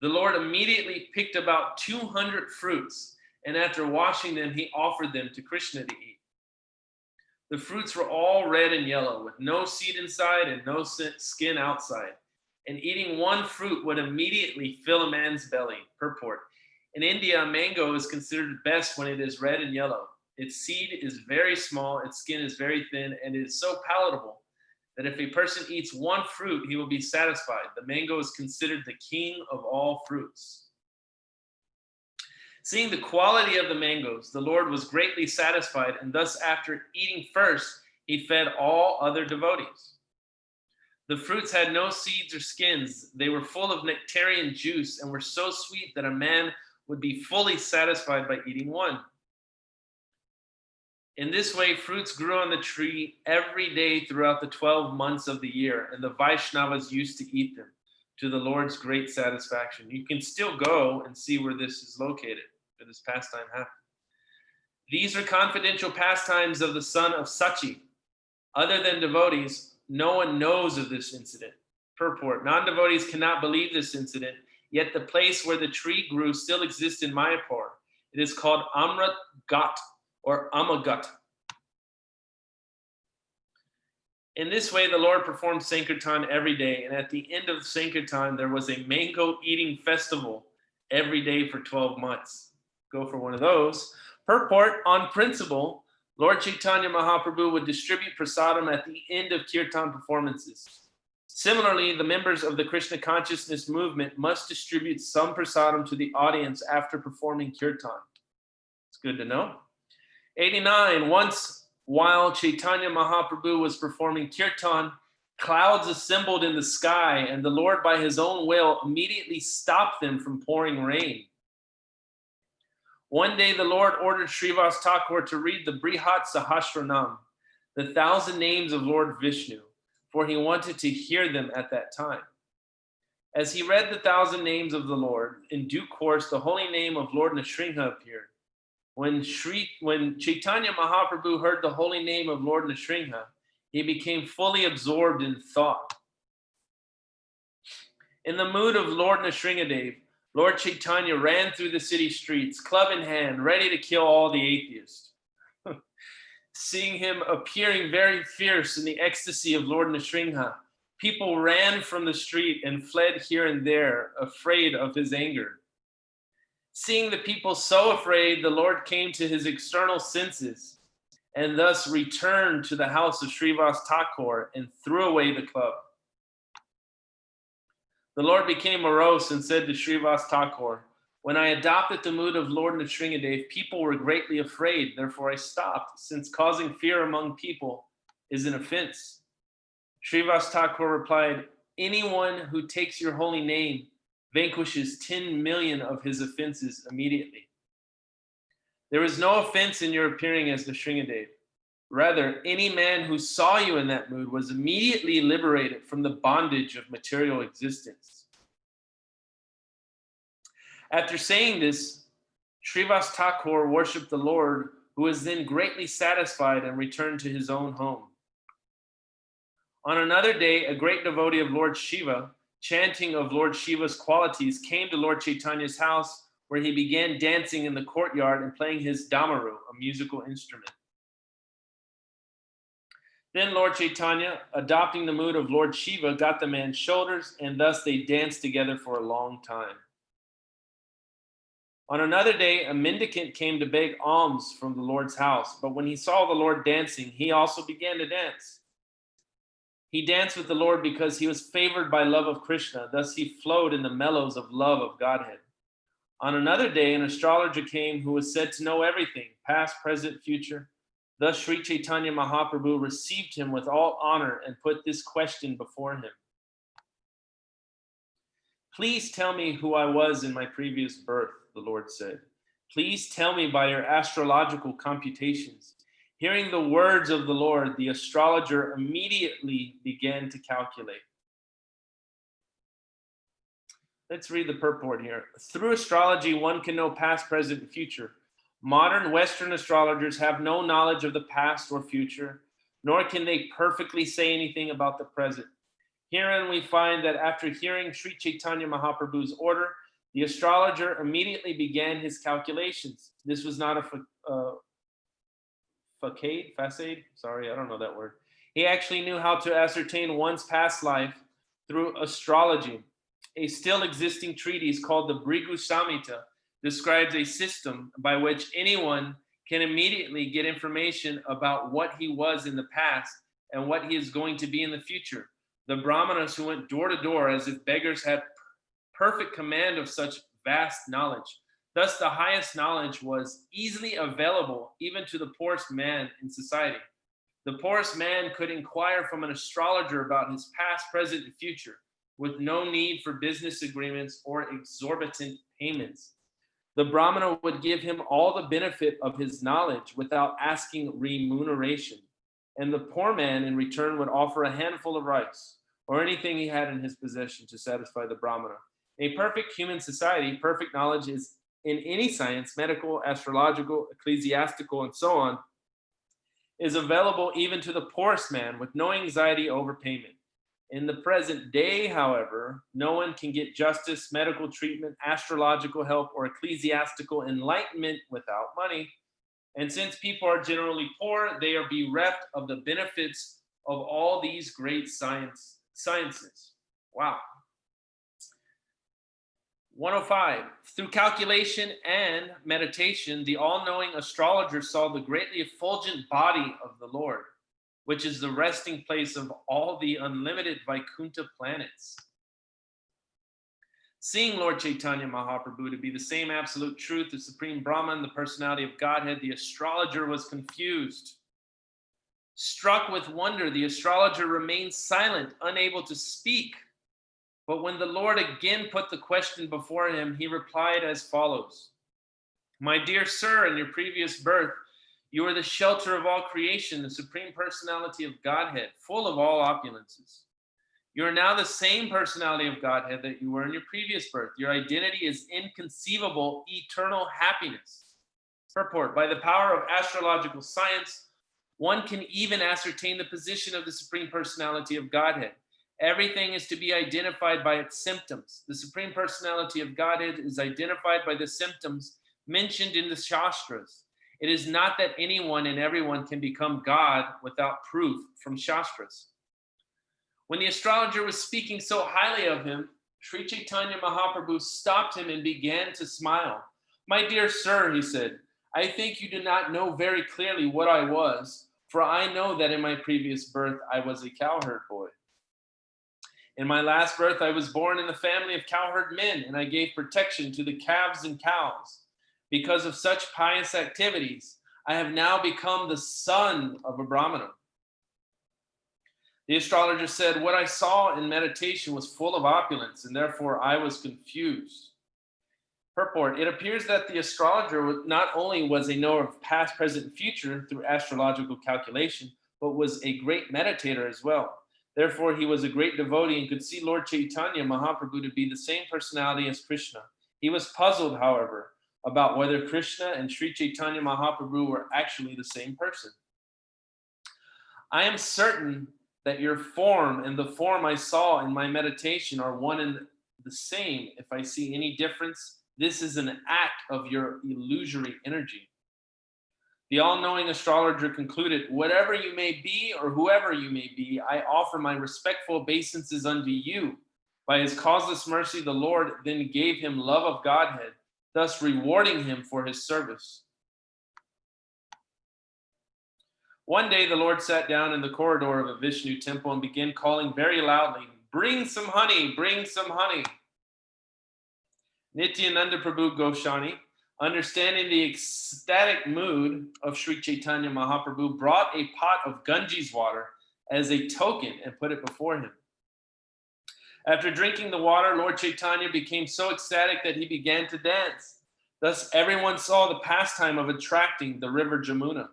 The Lord immediately picked about 200 fruits, and after washing them, he offered them to Krishna to eat. The fruits were all red and yellow, with no seed inside and no skin outside. And eating one fruit would immediately fill a man's belly. Purport: in India, a mango is considered best when it is red and yellow. Its seed is very small, its skin is very thin, and it is so palatable that if a person eats one fruit, he will be satisfied. The mango is considered the king of all fruits. Seeing the quality of the mangoes, the Lord was greatly satisfied, and thus after eating first, he fed all other devotees. The fruits had no seeds or skins. They were full of nectarian juice and were so sweet that a man would be fully satisfied by eating one. In this way, fruits grew on the tree every day throughout the 12 months of the year, and the Vaishnavas used to eat them to the Lord's great satisfaction. You can still go and see where this is located, where this pastime happened. These are confidential pastimes of the son of Sachi. Other than devotees, no one knows of this incident. Purport: non-devotees cannot believe this incident, yet the place where the tree grew still exists in Mayapur. It is called Amrat Ghat or Amagat. In this way, the Lord performed Sankirtan every day, and at the end of Sankirtan, there was a mango eating festival every day for 12 months. Go for one of those. Purport: on principle, Lord Chaitanya Mahaprabhu would distribute prasadam at the end of kirtan performances. Similarly, the members of the Krishna consciousness movement must distribute some prasadam to the audience after performing kirtan. It's good to know. 89. Once, while Chaitanya Mahaprabhu was performing kirtan, clouds assembled in the sky, and the Lord, by his own will, immediately stopped them from pouring rain. One day, the Lord ordered Srivas Thakur to read the Brihat Sahasranam, the 1,000 names of Lord Vishnu, for he wanted to hear them at that time. As he read the 1,000 names of the Lord, in due course, the holy name of Lord Nrsimha appeared. When Chaitanya Mahaprabhu heard the holy name of Lord Nrsimha, he became fully absorbed in thought. In the mood of Lord Nrsimhadev, Lord Chaitanya ran through the city streets, club in hand, ready to kill all the atheists. Seeing him appearing very fierce in the ecstasy of Lord Nrsimha, people ran from the street and fled here and there, afraid of his anger. Seeing the people so afraid, the Lord came to his external senses and thus returned to the house of Srivas Thakur and threw away the club. The Lord became morose and said to Srivas Thakur, "When I adopted the mood of Lord Nrsimhadev, people were greatly afraid. Therefore I stopped, since causing fear among people is an offense. Srivas Thakur replied, anyone who takes your holy name vanquishes 10 million of his offenses immediately. There is no offense in your appearing as the Shringadev. Rather, any man who saw you in that mood was immediately liberated from the bondage of material existence. After saying this, Srivas Thakur worshipped the Lord, who was then greatly satisfied and returned to his own home. On another day, a great devotee of Lord Shiva, chanting of Lord Shiva's qualities, came to Lord Chaitanya's house, where he began dancing in the courtyard and playing his damaru, a musical instrument. Then Lord Chaitanya, adopting the mood of Lord Shiva, got the man's shoulders, and thus they danced together for a long time. On another day, a mendicant came to beg alms from the Lord's house, but when he saw the Lord dancing, he also began to dance. He danced with the Lord because he was favored by love of Krishna, thus he flowed in the mellows of love of Godhead. On another day, an astrologer came who was said to know everything, past, present, future. Thus Sri Chaitanya Mahaprabhu received him with all honor and put this question before him. Please tell me who I was in my previous birth, the Lord said. Please tell me by your astrological computations. Hearing the words of the Lord, the astrologer immediately began to calculate. Let's read the purport here. Through astrology, one can know past, present, and future. Modern Western astrologers have no knowledge of the past or future, nor can they perfectly say anything about the present. Herein we find that after hearing Sri Chaitanya Mahaprabhu's order, the astrologer immediately began his calculations. This was not a facade? Sorry, I don't know that word. He actually knew how to ascertain one's past life through astrology. A still existing treatise called the Bhrigu Samhita describes a system by which anyone can immediately get information about what he was in the past and what he is going to be in the future. The Brahmanas who went door to door as if beggars had perfect command of such vast knowledge. Thus, the highest knowledge was easily available even to the poorest man in society. The poorest man could inquire from an astrologer about his past, present, and future with no need for business agreements or exorbitant payments. The Brahmana would give him all the benefit of his knowledge without asking remuneration. And the poor man in return would offer a handful of rice or anything he had in his possession to satisfy the Brahmana. In a perfect human society, perfect knowledge is in any science, medical, astrological, ecclesiastical, and so on, is available even to the poorest man with no anxiety over payment. In the present day, however, no one can get justice, medical treatment, astrological help, or ecclesiastical enlightenment without money. And since people are generally poor, they are bereft of the benefits of all these great sciences. Wow. 105. Through calculation and meditation, the all-knowing astrologer saw the greatly effulgent body of the Lord, which is the resting place of all the unlimited Vaikuntha planets. Seeing Lord Chaitanya Mahaprabhu to be the same absolute truth, the Supreme Brahman, the personality of Godhead, the astrologer was confused. Struck with wonder, the astrologer remained silent, unable to speak. But when the Lord again put the question before him, he replied as follows. My dear sir, in your previous birth, you are the shelter of all creation, the Supreme Personality of Godhead, full of all opulences. You are now the same personality of Godhead that you were in your previous birth. Your identity is inconceivable, eternal happiness. Purport, by the power of astrological science, one can even ascertain the position of the Supreme Personality of Godhead. Everything is to be identified by its symptoms. The Supreme Personality of Godhead is identified by the symptoms mentioned in the Shastras. It is not that anyone and everyone can become God without proof from Shastras. When the astrologer was speaking so highly of him, Sri Chaitanya Mahaprabhu stopped him and began to smile. My dear sir, he said, I think you do not know very clearly what I was, for I know that in my previous birth I was a cowherd boy. In my last birth, I was born in the family of cowherd men, and I gave protection to the calves and cows. Because of such pious activities, I have now become the son of a Brahmana. The astrologer said, "What I saw in meditation was full of opulence, and therefore I was confused." Purport: It appears that the astrologer not only was a knower of past, present, and future through astrological calculation, but was a great meditator as well. Therefore, he was a great devotee and could see Lord Chaitanya Mahaprabhu to be the same personality as Krishna. He was puzzled, however, about whether Krishna and Sri Chaitanya Mahaprabhu were actually the same person. "I am certain that your form and the form I saw in my meditation are one and the same. If I see any difference, this is an act of your illusory energy." The all-knowing astrologer concluded, "Whatever you may be or whoever you may be, I offer my respectful obeisances unto you." By his causeless mercy, the Lord then gave him love of Godhead, thus rewarding him for his service. One day, the Lord sat down in the corridor of a Vishnu temple and began calling very loudly, "Bring some honey, bring some honey." Nityananda Prabhu Goswami, understanding the ecstatic mood of Sri Chaitanya Mahaprabhu, brought a pot of Ganges water as a token and put it before him. After drinking the water, Lord Chaitanya became so ecstatic that he began to dance. Thus, everyone saw the pastime of attracting the river Jamuna.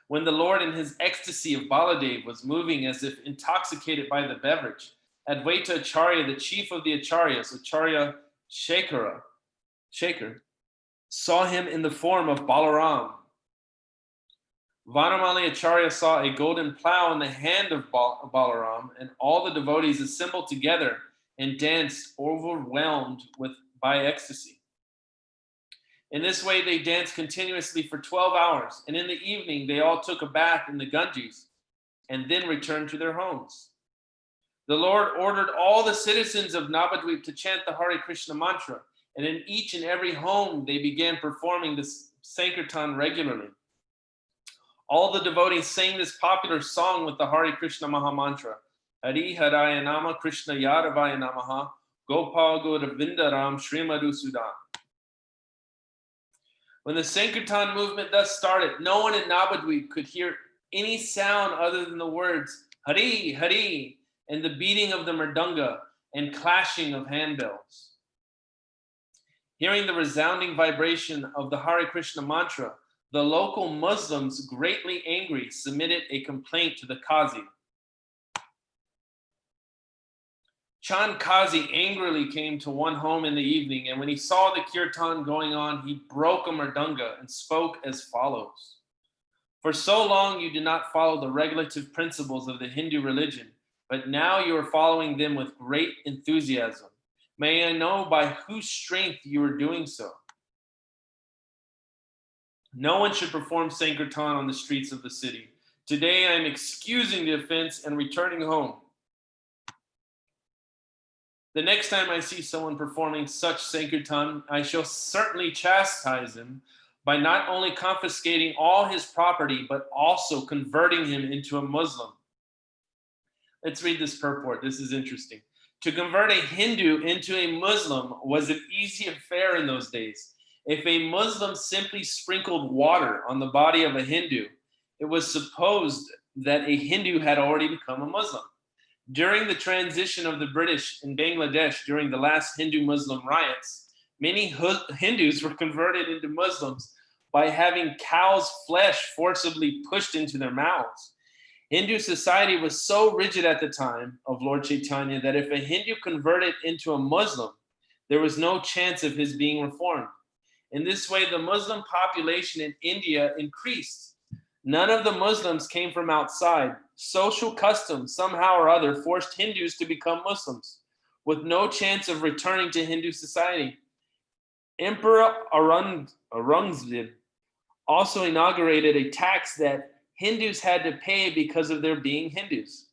When the Lord in his ecstasy of Baladev was moving as if intoxicated by the beverage, Advaita Acharya, the chief of the Acharyas, Acharya Shekhar, saw him in the form of Balaram. Vanamali Acharya saw a golden plow in the hand of Balaram, and all the devotees assembled together and danced, overwhelmed by ecstasy. In this way, they danced continuously for 12 hours, and in the evening, they all took a bath in the Ganges and then returned to their homes. The Lord ordered all the citizens of Navadvip to chant the Hare Krishna mantra, and in each and every home, they began performing this Sankirtan regularly. All the devotees sang this popular song with the Hare Krishna Maha Mantra, Hari Haraya Nama Krishna Yadavaya Namaha, Gopal Govindaram Sri Madhusudan. When the Sankirtan movement thus started, no one in Navadvip could hear any sound other than the words Hari, Hari, and the beating of the mridanga and clashing of handbells. Hearing the resounding vibration of the Hare Krishna mantra, the local Muslims, greatly angry, submitted a complaint to the Qazi. Chand Kazi angrily came to one home in the evening, and when he saw the kirtan going on, he broke a mridanga and spoke as follows. "For so long you did not follow the regulative principles of the Hindu religion, but now you are following them with great enthusiasm. May I know by whose strength you are doing so?" "No one should perform Sankirtan on the streets of the city. Today I am excusing the offense and returning home. The next time I see someone performing such Sankirtan, I shall certainly chastise him by not only confiscating all his property, but also converting him into a Muslim." Let's read this purport. This is interesting. To convert a Hindu into a Muslim was an easy affair in those days. If a Muslim simply sprinkled water on the body of a Hindu, it was supposed that a Hindu had already become a Muslim. During the transition of the British in Bangladesh during the last Hindu-Muslim riots, many Hindus were converted into Muslims by having cow's flesh forcibly pushed into their mouths. Hindu society was so rigid at the time of Lord Chaitanya that if a Hindu converted into a Muslim, there was no chance of his being reformed. In this way, the Muslim population in India increased. None of the Muslims came from outside. Social customs, somehow or other, forced Hindus to become Muslims, with no chance of returning to Hindu society. Emperor Aurangzeb also inaugurated a tax that Hindus had to pay because of their being Hindus.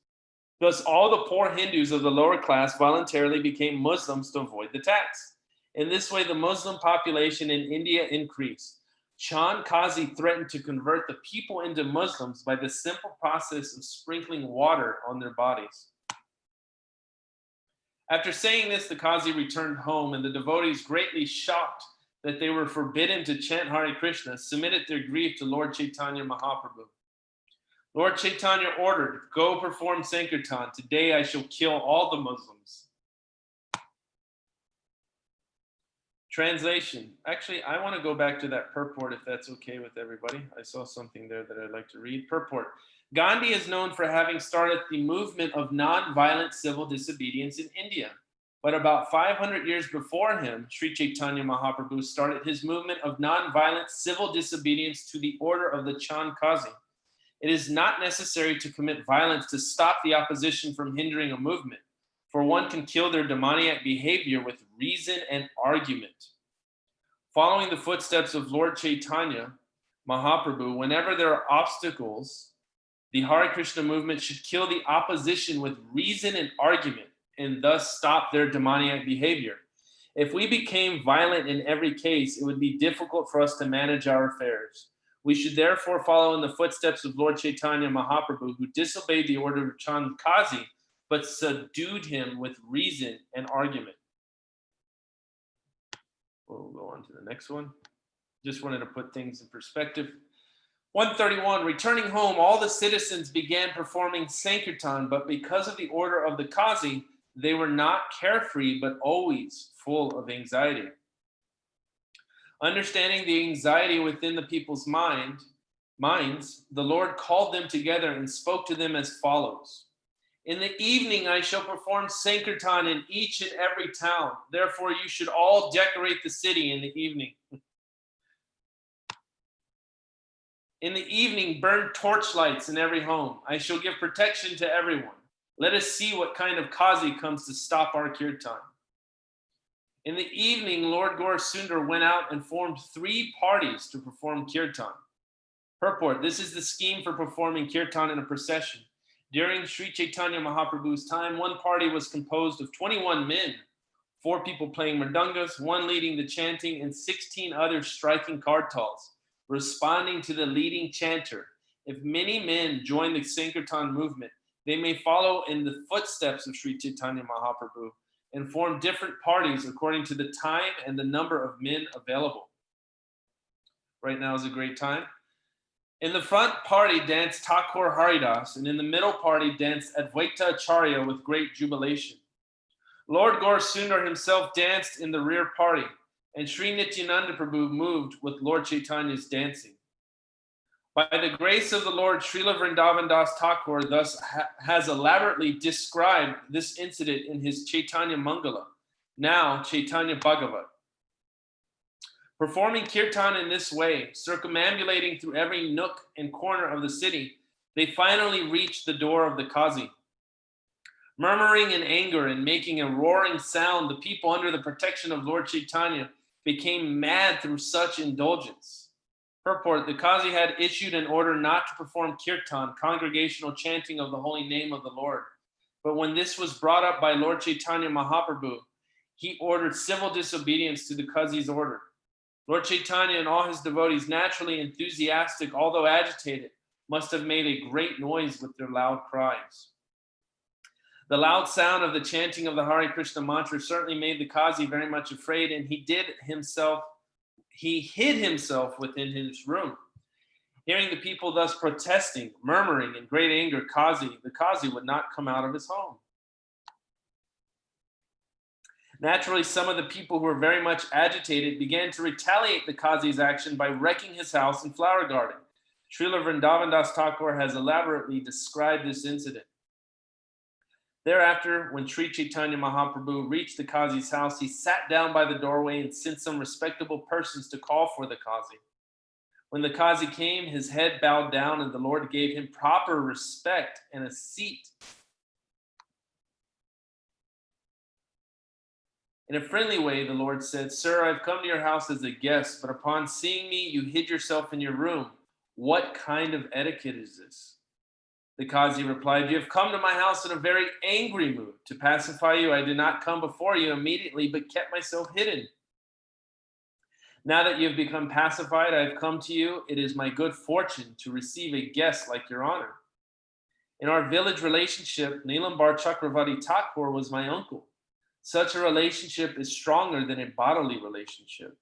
Thus, all the poor Hindus of the lower class voluntarily became Muslims to avoid the tax. In this way, the Muslim population in India increased. Chand Kazi threatened to convert the people into Muslims by the simple process of sprinkling water on their bodies. After saying this, the Kazi returned home, and the devotees, greatly shocked that they were forbidden to chant Hare Krishna, submitted their grief to Lord Chaitanya Mahaprabhu. Lord Chaitanya ordered, go perform Sankirtan. Today I shall kill all the Muslims. Translation. Actually, I want to go back to that purport if that's okay with everybody. I saw something there that I'd like to read. Purport. Gandhi is known for having started the movement of non-violent civil disobedience in India. But about 500 years before him, Sri Chaitanya Mahaprabhu started his movement of non-violent civil disobedience to the order of the Chand Kazi. It is not necessary to commit violence to stop the opposition from hindering a movement, for one can kill their demoniac behavior with reason and argument. Following the footsteps of Lord Chaitanya Mahaprabhu, whenever there are obstacles, the Hare Krishna movement should kill the opposition with reason and argument, and thus stop their demoniac behavior. If we became violent in every case, it would be difficult for us to manage our affairs. We should therefore follow in the footsteps of Lord Chaitanya Mahaprabhu, who disobeyed the order of Chand Kazi, but subdued him with reason and argument. We'll go on to the next one. Just wanted to put things in perspective. 131, returning home, all the citizens began performing Sankirtan, but because of the order of the Kazi, they were not carefree, but always full of anxiety. Understanding the anxiety within the people's minds, the Lord called them together and spoke to them as follows. In the evening, I shall perform Sankirtan in each and every town. Therefore, you should all decorate the city in the evening. In the evening, burn torchlights in every home. I shall give protection to everyone. Let us see what kind of Kazi comes to stop our kirtan. In the evening, Lord Gaur Sundar went out and formed 3 parties to perform kirtan. Purport, this is the scheme for performing kirtan in a procession. During Sri Chaitanya Mahaprabhu's time, one party was composed of 21 men, 4 people playing mridangas, 1 leading the chanting, and 16 others striking kartals, responding to the leading chanter. If many men join the Sankirtan movement, they may follow in the footsteps of Sri Chaitanya Mahaprabhu and form different parties according to the time and the number of men available. Right now is a great time. In the front party danced Thakur Haridas, and in the middle party danced Advaita Acharya with great jubilation. Lord Gaur Sundar himself danced in the rear party, and Sri Nityananda Prabhu moved with Lord Chaitanya's dancing. By the grace of the Lord, Srila Vrindavan Das Thakur thus has elaborately described this incident in his Chaitanya Mangala, now Chaitanya Bhagavan. Performing kirtan in this way, circumambulating through every nook and corner of the city, they finally reached the door of the Kazi. Murmuring in anger and making a roaring sound, the people under the protection of Lord Chaitanya became mad through such indulgence. Purport, the Kazi had issued an order not to perform kirtan, congregational chanting of the holy name of the Lord. But when this was brought up by Lord Chaitanya Mahaprabhu, he ordered civil disobedience to the Kazi's order. Lord Chaitanya and all his devotees, naturally enthusiastic, although agitated, must have made a great noise with their loud cries. The loud sound of the chanting of the Hare Krishna mantra certainly made the Kazi very much afraid, and he hid himself within his room. Hearing the people thus protesting, murmuring in great anger, the Kazi would not come out of his home. Naturally, some of the people who were very much agitated began to retaliate the Kazi's action by wrecking his house and flower garden. Srila Vrindavan Das Thakur has elaborately described this incident. Thereafter, when Sri Chaitanya Mahaprabhu reached the Kazi's house, he sat down by the doorway and sent some respectable persons to call for the Kazi. When the Kazi came, his head bowed down, and the Lord gave him proper respect and a seat. In a friendly way, the Lord said, "Sir, I've come to your house as a guest, but upon seeing me, you hid yourself in your room. What kind of etiquette is this?" The Kazi replied, "You have come to my house in a very angry mood. To pacify you, I did not come before you immediately, but kept myself hidden. Now that you have become pacified, I have come to you. It is my good fortune to receive a guest like your honor. In our village relationship, Nilambar Chakravarti Thakur was my uncle. Such a relationship is stronger than a bodily relationship.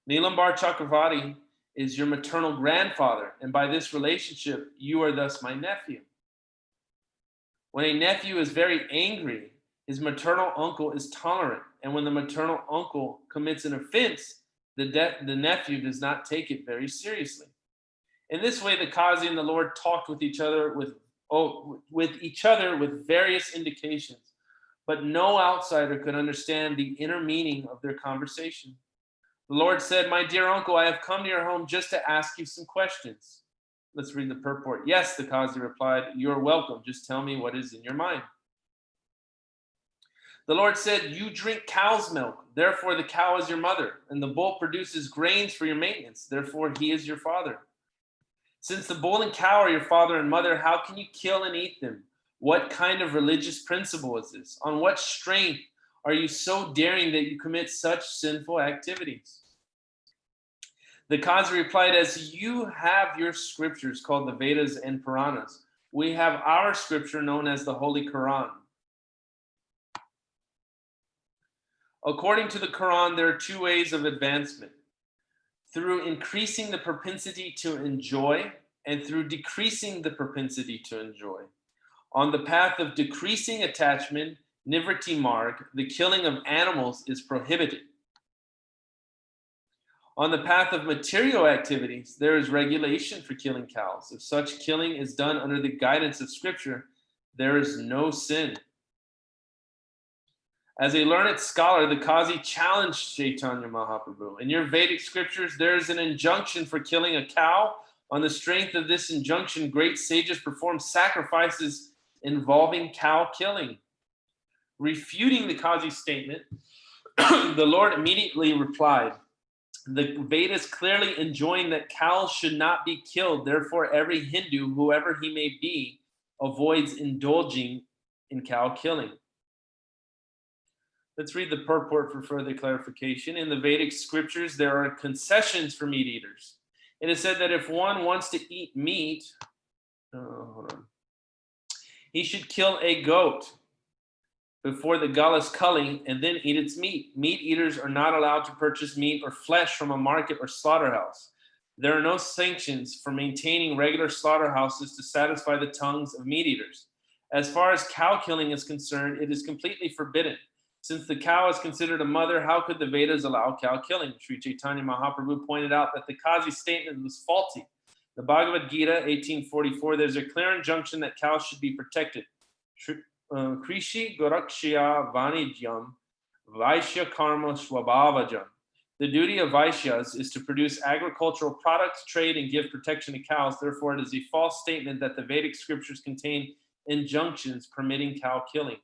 Nilambar Chakravarti is your maternal grandfather, and by this relationship, you are thus my nephew. When a nephew is very angry, his maternal uncle is tolerant, and when the maternal uncle commits an offense, the nephew does not take it very seriously. In this way, the Kazi and the Lord talked with each other with various indications, but no outsider could understand the inner meaning of their conversation. The Lord said, "My dear uncle, I have come to your home just to ask you some questions." Let's read the purport. "Yes," the Kazi replied, "you are welcome. Just tell me what is in your mind." The Lord said, "You drink cow's milk, therefore the cow is your mother, and the bull produces grains for your maintenance, therefore he is your father. Since the bull and cow are your father and mother, how can you kill and eat them? What kind of religious principle is this? On what strength are you so daring that you commit such sinful activities?" The Kazi replied, "As you have your scriptures called the Vedas and Puranas, we have our scripture known as the Holy Quran. According to the Quran, there are two ways of advancement: through increasing the propensity to enjoy and through decreasing the propensity to enjoy. On the path of decreasing attachment, Nivriti Marg, the killing of animals is prohibited. On the path of material activities, there is regulation for killing cows. If such killing is done under the guidance of scripture, there is no sin." As a learned scholar, the Kazi challenged Chaitanya Mahaprabhu. "In your Vedic scriptures, there is an injunction for killing a cow. On the strength of this injunction, great sages perform sacrifices involving cow killing." Refuting the Kazi's statement, the Lord immediately replied, "The Vedas clearly enjoin that cows should not be killed. Therefore, every Hindu, whoever he may be, avoids indulging in cow killing." Let's read the purport for further clarification. In the Vedic scriptures, there are concessions for meat eaters. It is said that if one wants to eat meat, he should kill a goat before the Galas culling and then eat its meat. Meat eaters are not allowed to purchase meat or flesh from a market or slaughterhouse. There are no sanctions for maintaining regular slaughterhouses to satisfy the tongues of meat eaters. As far as cow killing is concerned, it is completely forbidden. Since the cow is considered a mother, how could the Vedas allow cow killing? Sri Chaitanya Mahaprabhu pointed out that the Kazi's statement was faulty. The Bhagavad Gita, 1844, there's a clear injunction that cows should be protected. Krishi Gorakshya Vanijyam Vaishya Karma Swabhavajam. The duty of Vaishyas is to produce agricultural products, trade, and give protection to cows. Therefore, it is a false statement that the Vedic scriptures contain injunctions permitting cow killing.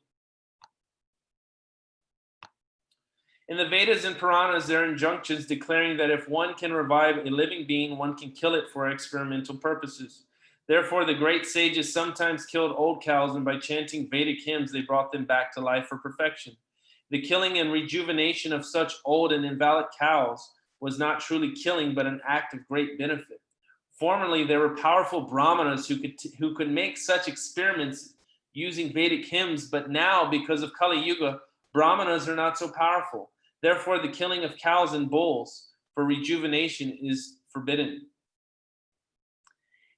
In the Vedas and Puranas, there are injunctions declaring that if one can revive a living being, one can kill it for experimental purposes. Therefore, the great sages sometimes killed old cows, and by chanting Vedic hymns, they brought them back to life for perfection. The killing and rejuvenation of such old and invalid cows was not truly killing, but an act of great benefit. Formerly, there were powerful brahmanas who could make such experiments using Vedic hymns, but now, because of Kali Yuga, brahmanas are not so powerful. Therefore, the killing of cows and bulls for rejuvenation is forbidden.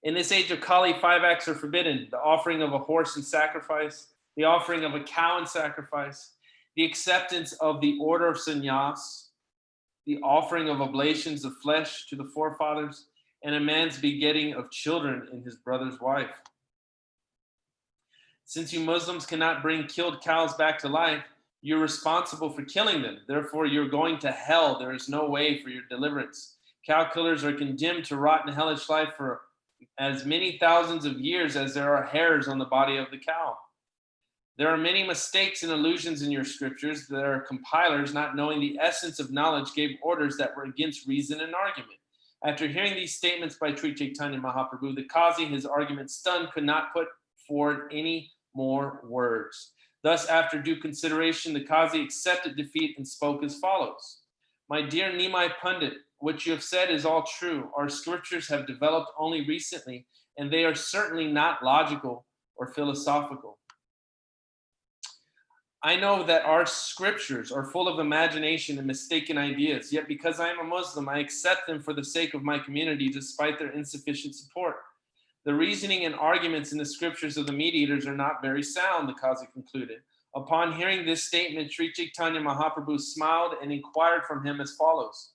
In this age of Kali, 5 acts are forbidden: the offering of a horse in sacrifice, the offering of a cow in sacrifice, the acceptance of the order of sannyas, the offering of oblations of flesh to the forefathers, and a man's begetting of children in his brother's wife. Since you Muslims cannot bring killed cows back to life, you're responsible for killing them. Therefore, you're going to hell. There is no way for your deliverance. Cow killers are condemned to rot in hellish life for as many thousands of years as there are hairs on the body of the cow. There are many mistakes and illusions in your scriptures. Their compilers, not knowing the essence of knowledge, gave orders that were against reason and argument. After hearing these statements by Sri Chaitanya Mahaprabhu, the Kazi, his argument stunned, could not put forward any more words. Thus, after due consideration, the Kazi accepted defeat and spoke as follows. "My dear Nimai Pandit, what you have said is all true. Our scriptures have developed only recently, and they are certainly not logical or philosophical. I know that our scriptures are full of imagination and mistaken ideas, yet because I am a Muslim, I accept them for the sake of my community despite their insufficient support. The reasoning and arguments in the scriptures of the meat-eaters are not very sound, the Qazi concluded. Upon hearing this statement, Sri Chaitanya Mahaprabhu smiled and inquired from him as follows.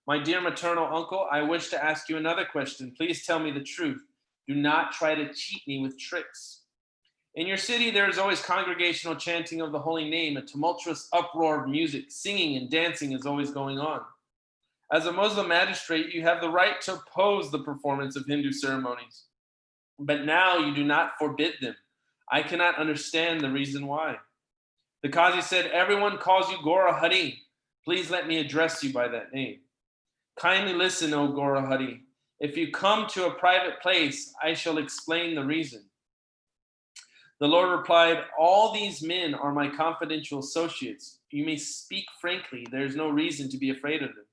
My dear maternal uncle, I wish to ask you another question. Please tell me the truth. Do not try to cheat me with tricks. In your city, there is always congregational chanting of the holy name. A tumultuous uproar of music, singing, and dancing is always going on. As a Muslim magistrate, you have the right to oppose the performance of Hindu ceremonies. But now you do not forbid them. I cannot understand the reason why. The Qazi said, everyone calls you Gora Hari. Please let me address you by that name. Kindly listen, O Gora Hari. If you come to a private place, I shall explain the reason. The Lord replied, all these men are my confidential associates. You may speak frankly. There is no reason to be afraid of them.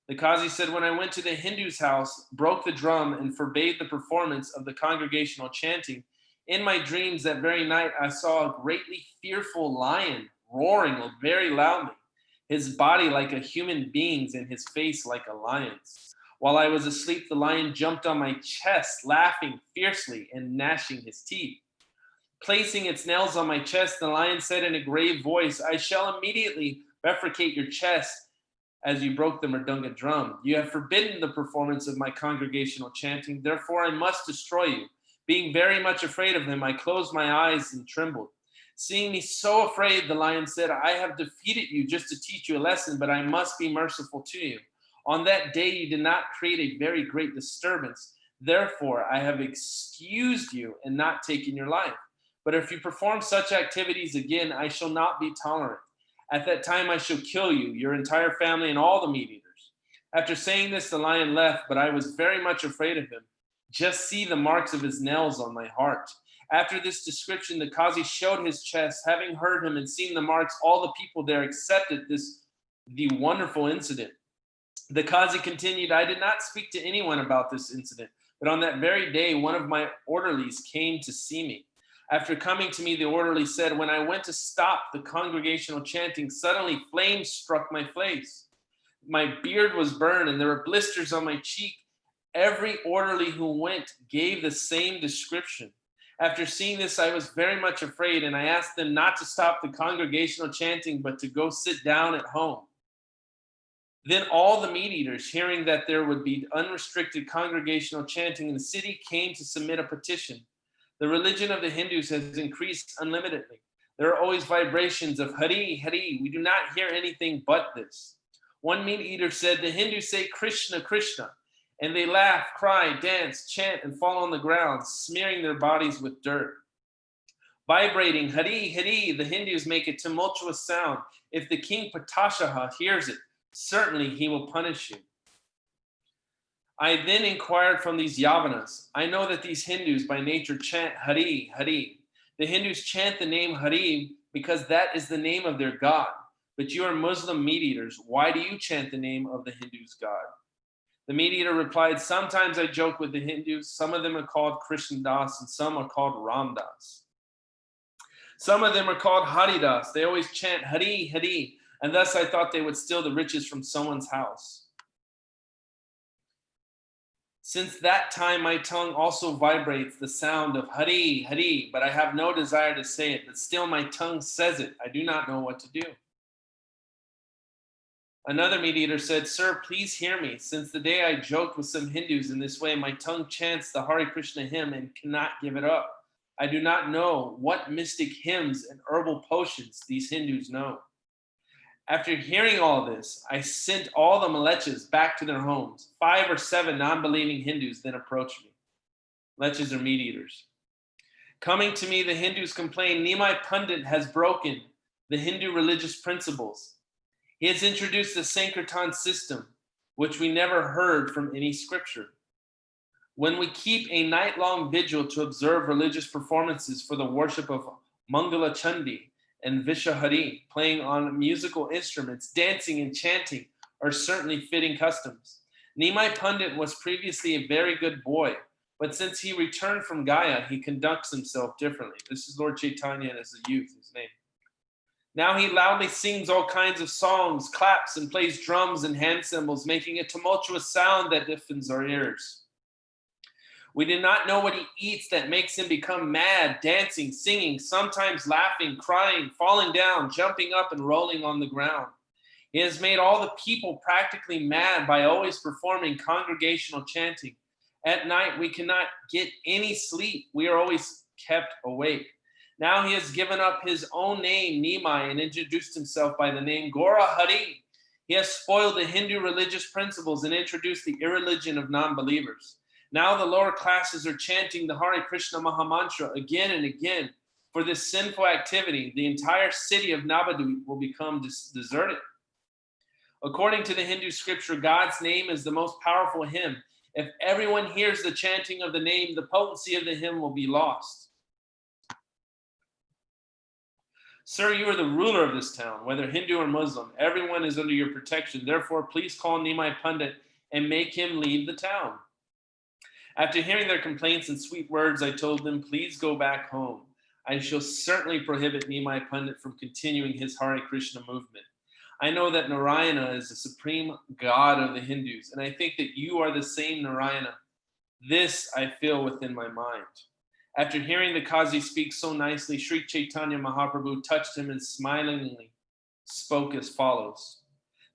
The Qazi said, when I went to the Hindu's house, broke the drum, and forbade the performance of the congregational chanting, in my dreams that very night I saw a greatly fearful lion roaring very loudly, his body like a human being's and his face like a lion's. While I was asleep, the lion jumped on my chest, laughing fiercely and gnashing his teeth. Placing its nails on my chest, the lion said in a grave voice, I shall immediately bifurcate your chest as you broke the mridanga drum. You have forbidden the performance of my congregational chanting, therefore I must destroy you. Being very much afraid of him, I closed my eyes and trembled. Seeing me so afraid, the lion said, I have defeated you just to teach you a lesson, but I must be merciful to you. On that day, you did not create a very great disturbance. Therefore, I have excused you and not taken your life. But if you perform such activities again, I shall not be tolerant. At that time, I shall kill you, your entire family, and all the meat-eaters. After saying this, the lion left, but I was very much afraid of him. Just see the marks of his nails on my heart. After this description, the Qazi showed his chest. Having heard him and seen the marks, all the people there accepted the wonderful incident. The Qazi continued, I did not speak to anyone about this incident, but on that very day, one of my orderlies came to see me. After coming to me, the orderly said, when I went to stop the congregational chanting, suddenly flames struck my face. My beard was burned and there were blisters on my cheek. Every orderly who went gave the same description. After seeing this, I was very much afraid, and I asked them not to stop the congregational chanting, but to go sit down at home. Then all the meat-eaters, hearing that there would be unrestricted congregational chanting in the city, came to submit a petition. The religion of the Hindus has increased unlimitedly. There are always vibrations of Hari, Hari. We do not hear anything but this. One meat-eater said, the Hindus say Krishna, Krishna, and they laugh, cry, dance, chant, and fall on the ground, smearing their bodies with dirt. Vibrating Hari, Hari, the Hindus make a tumultuous sound. If the king Patashaha hears it, certainly he will punish you. I then inquired from these Yavanas. I know that these Hindus by nature chant Hari, Hari. The Hindus chant the name Hari because that is the name of their God. But you are Muslim meat-eaters. Why do you chant the name of the Hindus' God? The meat-eater replied, sometimes I joke with the Hindus. Some of them are called Krishna Das and some are called Ram Das. Some of them are called Haridas. They always chant Hari, Hari. And thus I thought they would steal the riches from someone's house. Since that time, my tongue also vibrates the sound of Hari, Hari, but I have no desire to say it, but still my tongue says it. I do not know what to do. Another meat-eater said, sir, please hear me. Since the day I joked with some Hindus in this way, my tongue chants the Hare Krishna hymn and cannot give it up. I do not know what mystic hymns and herbal potions these Hindus know. After hearing all this, I sent all the malechas back to their homes. 5 or 7 non-believing Hindus then approached me. Lechas are meat-eaters. Coming to me, the Hindus complained, Nimai Pandit has broken the Hindu religious principles. He has introduced the Sankirtan system, which we never heard from any scripture. When we keep a night-long vigil to observe religious performances for the worship of Mangala Chandi and Vishahari, playing on musical instruments, dancing and chanting are certainly fitting customs. Nimai Pandit was previously a very good boy, but since he returned from Gaya, he conducts himself differently. This is Lord Chaitanya as a youth, his name. Now he loudly sings all kinds of songs, claps, and plays drums and hand cymbals, making a tumultuous sound that deafens our ears. We do not know what he eats that makes him become mad, dancing, singing, sometimes laughing, crying, falling down, jumping up, and rolling on the ground. He has made all the people practically mad by always performing congregational chanting. At night, we cannot get any sleep. We are always kept awake. Now he has given up his own name, Nimai, and introduced himself by the name Gora Hari. He has spoiled the Hindu religious principles and introduced the irreligion of non-believers. Now the lower classes are chanting the Hare Krishna Mahamantra again and again. For this sinful activity, the entire city of Navadvip will become deserted. According to the Hindu scripture, God's name is the most powerful hymn. If everyone hears the chanting of the name, the potency of the hymn will be lost. Sir, you are the ruler of this town, whether Hindu or Muslim. Everyone is under your protection. Therefore, please call Nimai Pandit and make him leave the town. After hearing their complaints and sweet words, I told them, please go back home. I shall certainly prohibit Nimai Pandit from continuing his Hare Krishna movement. I know that Narayana is the supreme God of the Hindus, and I think that you are the same Narayana. This I feel within my mind. After hearing the Qazi speak so nicely, Sri Chaitanya Mahaprabhu touched him and smilingly spoke as follows.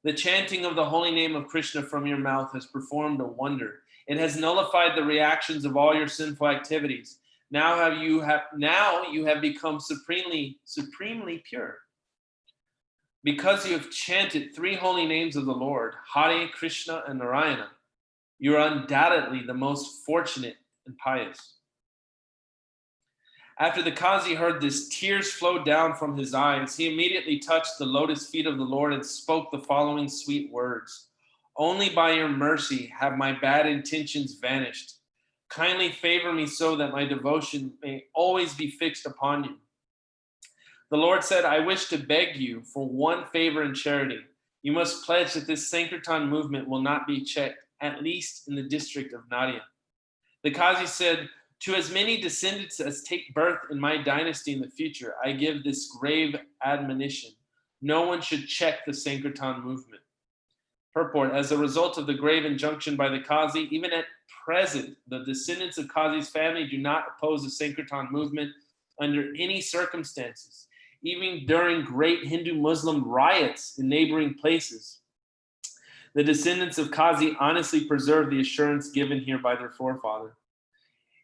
The chanting of the holy name of Krishna from your mouth has performed a wonder. It has nullified the reactions of all your sinful activities. Now you have become supremely pure. Because you have chanted 3 holy names of the Lord, Hare, Krishna, and Narayana, you are undoubtedly the most fortunate and pious. After the Qazi heard this, tears flowed down from his eyes. He immediately touched the lotus feet of the Lord and spoke the following sweet words. Only by your mercy have my bad intentions vanished. Kindly favor me so that my devotion may always be fixed upon you. The Lord said, I wish to beg you for one favor and charity. You must pledge that this Sankirtan movement will not be checked, at least in the district of Nadia. The Qazi said, to as many descendants as take birth in my dynasty in the future, I give this grave admonition. No one should check the Sankirtan movement. Purport, as a result of the grave injunction by the Qazi, even at present, the descendants of Qazi's family do not oppose the Sankirtan movement under any circumstances, even during great Hindu-Muslim riots in neighboring places. The descendants of Qazi honestly preserve the assurance given here by their forefather.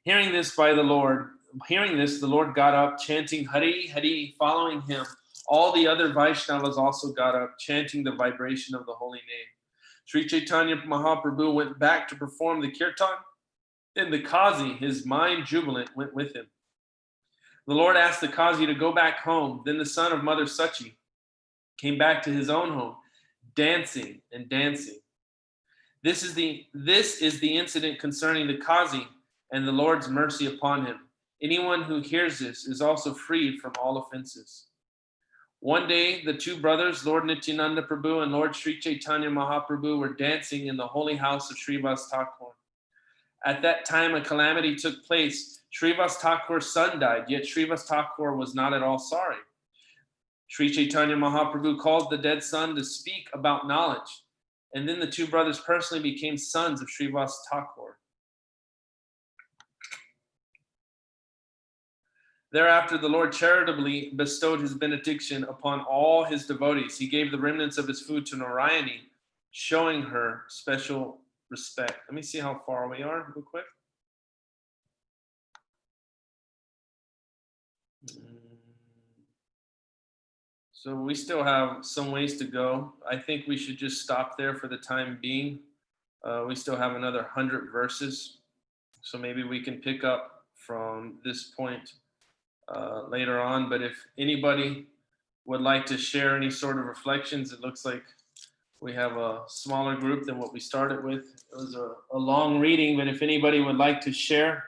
Hearing this, the Lord got up, chanting Hari Hari, following him. All the other Vaishnavas also got up, chanting the vibration of the holy name. Sri Chaitanya Mahaprabhu went back to perform the kirtan, and the Qazi, his mind jubilant, went with him. The Lord asked the Qazi to go back home. Then the son of Mother Sachi came back to his own home, dancing and dancing. This is the incident concerning the Qazi and the Lord's mercy upon him. Anyone who hears this is also freed from all offenses. One day, the 2 brothers, Lord Nityananda Prabhu and Lord Sri Chaitanya Mahaprabhu, were dancing in the holy house of Srivas Thakur. At that time, a calamity took place. Srivas Thakur's son died, yet Srivas Thakur was not at all sorry. Sri Chaitanya Mahaprabhu called the dead son to speak about knowledge, and then the 2 brothers personally became sons of Srivas Thakur. Thereafter, the Lord charitably bestowed his benediction upon all his devotees. He gave the remnants of his food to Narayani, showing her special respect. Let me see how far we are real quick. So we still have some ways to go. I think we should just stop there for the time being. We still have another 100 verses. So maybe we can pick up from this point later on. But if anybody would like to share any sort of reflections, it looks like we have a smaller group than what we started with. It was a long reading, but if anybody would like to share,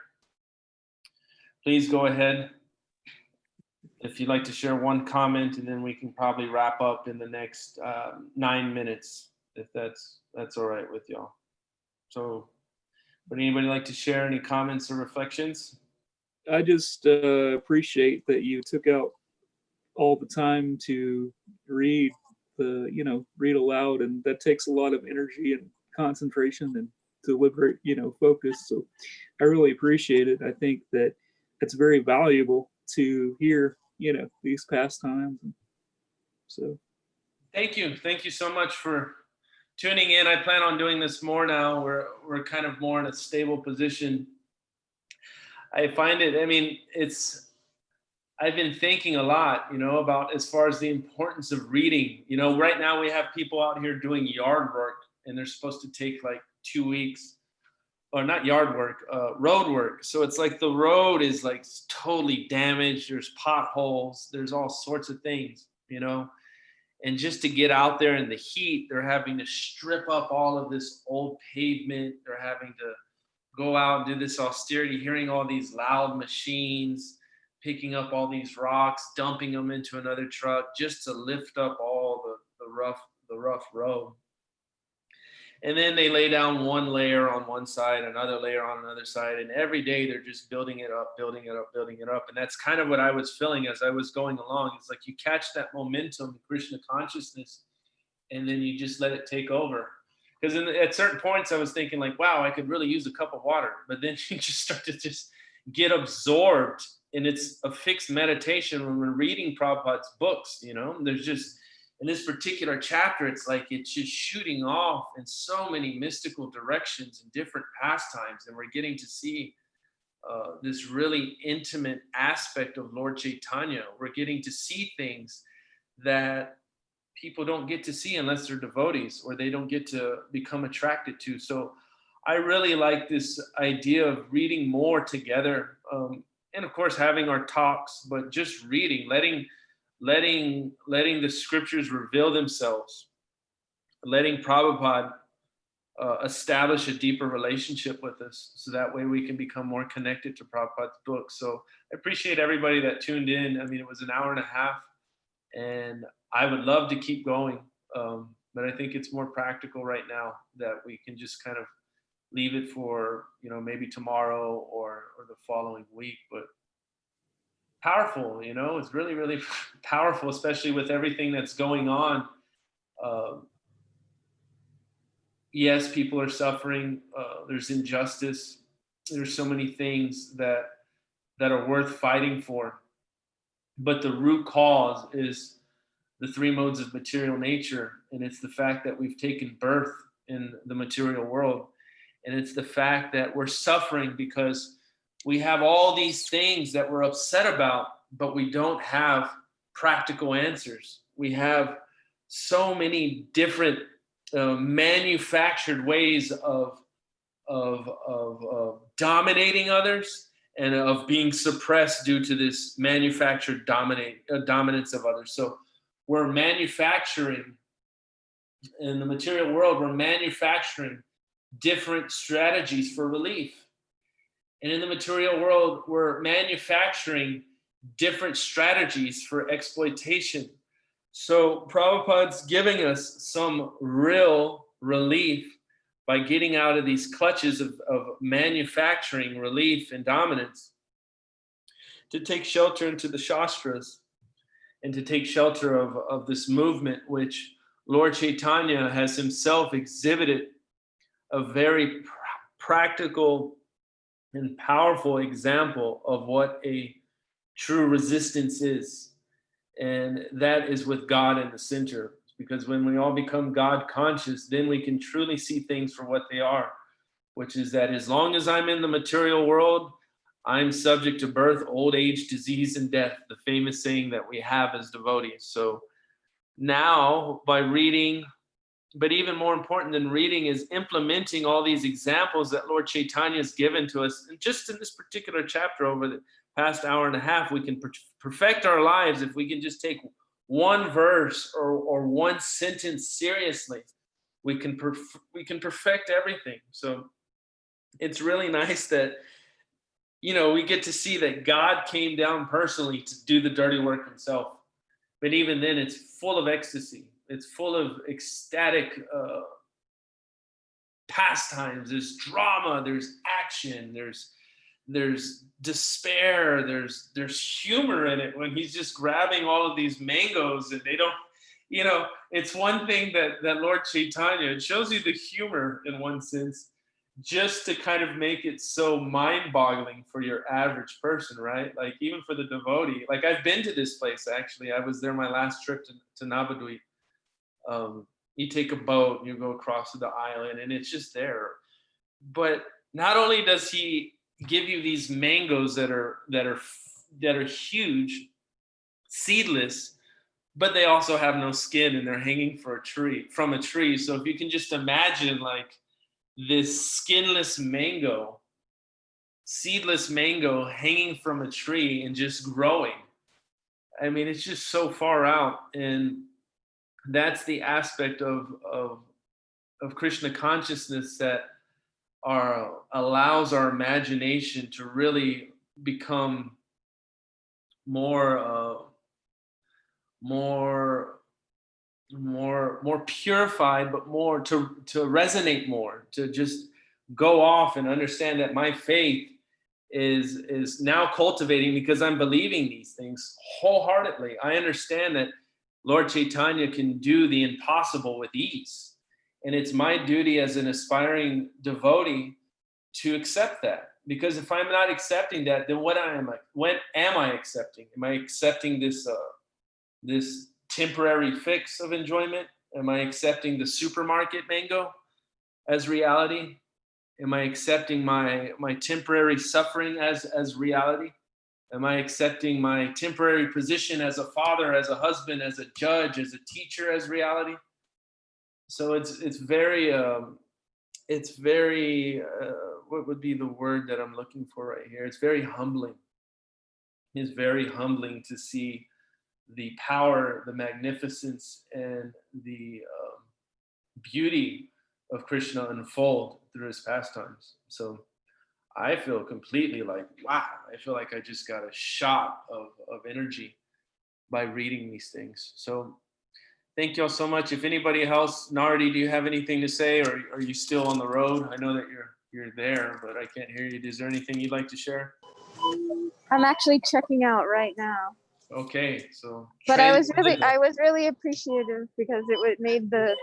please go ahead. If you'd like to share one comment, and then we can probably wrap up in the next 9 minutes, if that's all right with y'all. So would anybody like to share any comments or reflections? I just appreciate that you took out all the time to read read aloud, and that takes a lot of energy and concentration and deliberate, focus. So I really appreciate it. I think that it's very valuable to hear, these pastimes. And so Thank you so much for tuning in. I plan on doing this more now. We're kind of more in a stable position. I find it, I mean, I've been thinking a lot, about as far as the importance of reading. Right now we have people out here doing yard work, and they're supposed to take like 2 weeks, or not yard work, road work. So it's like the road is like totally damaged. There's potholes, there's all sorts of things, and just to get out there in the heat, they're having to strip up all of this old pavement. They're having to go out and do this austerity, hearing all these loud machines, picking up all these rocks, dumping them into another truck just to lift up all the rough road. And then they lay down one layer on one side, another layer on another side, and every day they're just building it up, building it up, building it up. And that's kind of what I was feeling as I was going along. It's like you catch that momentum in Krishna consciousness, and then you just let it take over. Because at certain points I was thinking like, wow, I could really use a cup of water. But then you just start to just get absorbed, and it's a fixed meditation when we're reading Prabhupada's books. There's just, in this particular chapter, it's like it's just shooting off in so many mystical directions and different pastimes, and we're getting to see this really intimate aspect of Lord Chaitanya. We're getting to see things that people don't get to see unless they're devotees, or they don't get to become attracted to. So I really like this idea of reading more together, and of course having our talks, but just reading, letting the scriptures reveal themselves, letting Prabhupada establish a deeper relationship with us, so that way we can become more connected to Prabhupada's book. So I appreciate everybody that tuned in. I mean, it was an hour and a half, and I would love to keep going, but I think it's more practical right now that we can just kind of leave it for, maybe tomorrow or the following week. But powerful, it's really, really powerful, especially with everything that's going on. Yes, people are suffering. There's injustice. There's so many things that are worth fighting for. But the root cause is the three modes of material nature. And it's the fact that we've taken birth in the material world. And it's the fact that we're suffering because we have all these things that we're upset about, but we don't have practical answers. We have so many different manufactured ways of dominating others, and of being suppressed due to this manufactured dominance of others. So we're manufacturing, in the material world, we're manufacturing different strategies for relief. And in the material world, we're manufacturing different strategies for exploitation. So Prabhupada's giving us some real relief by getting out of these clutches of manufacturing relief and dominance, to take shelter into the Shastras, and to take shelter of this movement, which Lord Chaitanya has himself exhibited a very practical and powerful example of what a true resistance is. And that is with God in the center. Because when we all become God conscious, then we can truly see things for what they are, which is that as long as I'm in the material world, I'm subject to birth, old age, disease, and death, the famous saying that we have as devotees. So now, by reading, but even more important than reading is implementing all these examples that Lord Chaitanya has given to us. And just in this particular chapter over the past hour and a half, we can perfect our lives if we can just take one verse or one sentence seriously. We can perfect everything. So it's really nice that, we get to see that God came down personally to do the dirty work himself. But even then, it's full of ecstasy. It's full of ecstatic pastimes. There's drama, there's action, there's despair, there's humor in it when he's just grabbing all of these mangoes and they don't, it's one thing that Lord Chaitanya, it shows you the humor in one sense, just to kind of make it so mind-boggling for your average person, right? Like even for the devotee. Like I've been to this place actually. I was there my last trip to Navadvip. You take a boat, you go across the island, and it's just there. But not only does he give you these mangoes that are huge, seedless, but they also have no skin and they're hanging from a tree. So if you can just imagine like this skinless mango, seedless mango hanging from a tree and just growing. I mean, it's just so far out. And that's the aspect of Krishna consciousness that allows our imagination to really become more purified, but more to resonate more, to just go off and understand that my faith is now cultivating because I'm believing these things wholeheartedly. I understand that Lord Chaitanya can do the impossible with ease. And it's my duty as an aspiring devotee to accept that. Because if I'm not accepting that, then what am I accepting? Am I accepting this temporary fix of enjoyment? Am I accepting the supermarket mango as reality? Am I accepting my temporary suffering as reality? Am I accepting my temporary position as a father, as a husband, as a judge, as a teacher as reality? So it's very what would be the word that I'm looking for right here? It's very humbling. It's very humbling to see the power, the magnificence, and the beauty of Krishna unfold through his pastimes. So I feel completely like, wow, I feel like I just got a shot of energy by reading these things. So thank y'all so much. If anybody else, Naradi, do you have anything to say, or are you still on the road? I know that you're there, but I can't hear you. Is there anything you'd like to share? I'm actually checking out right now. Okay, so. But I was really appreciative because it made the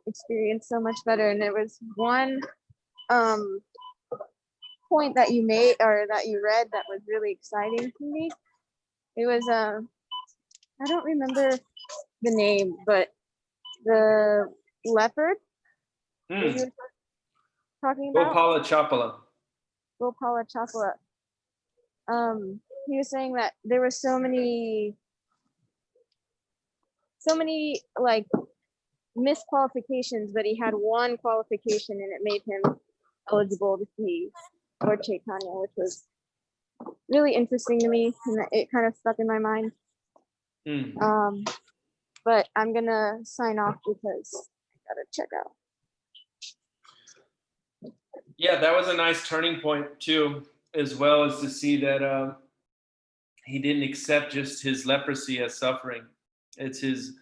experience so much better. And there was one point that you made or that you read that was really exciting to me. It was I don't remember the name, but the leopard that you were talking about. Gopala Chapala. Gopala Chapala. He was saying that there were so many like misqualifications, but he had one qualification and it made him eligible to see Lord Chaitanya, which was really interesting to me, and it kind of stuck in my mind. But I'm gonna sign off because I gotta check out. Yeah, that was a nice turning point too, as well as to see that he didn't accept just his leprosy as suffering. It's his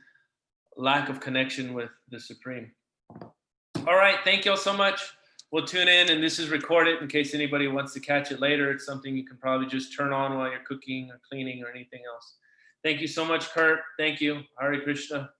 lack of connection with the Supreme. All right, thank you all so much. We'll tune in, and this is recorded in case anybody wants to catch it later. It's something you can probably just turn on while you're cooking or cleaning or anything else. Thank you so much, Kurt. Thank you. Hare Krishna.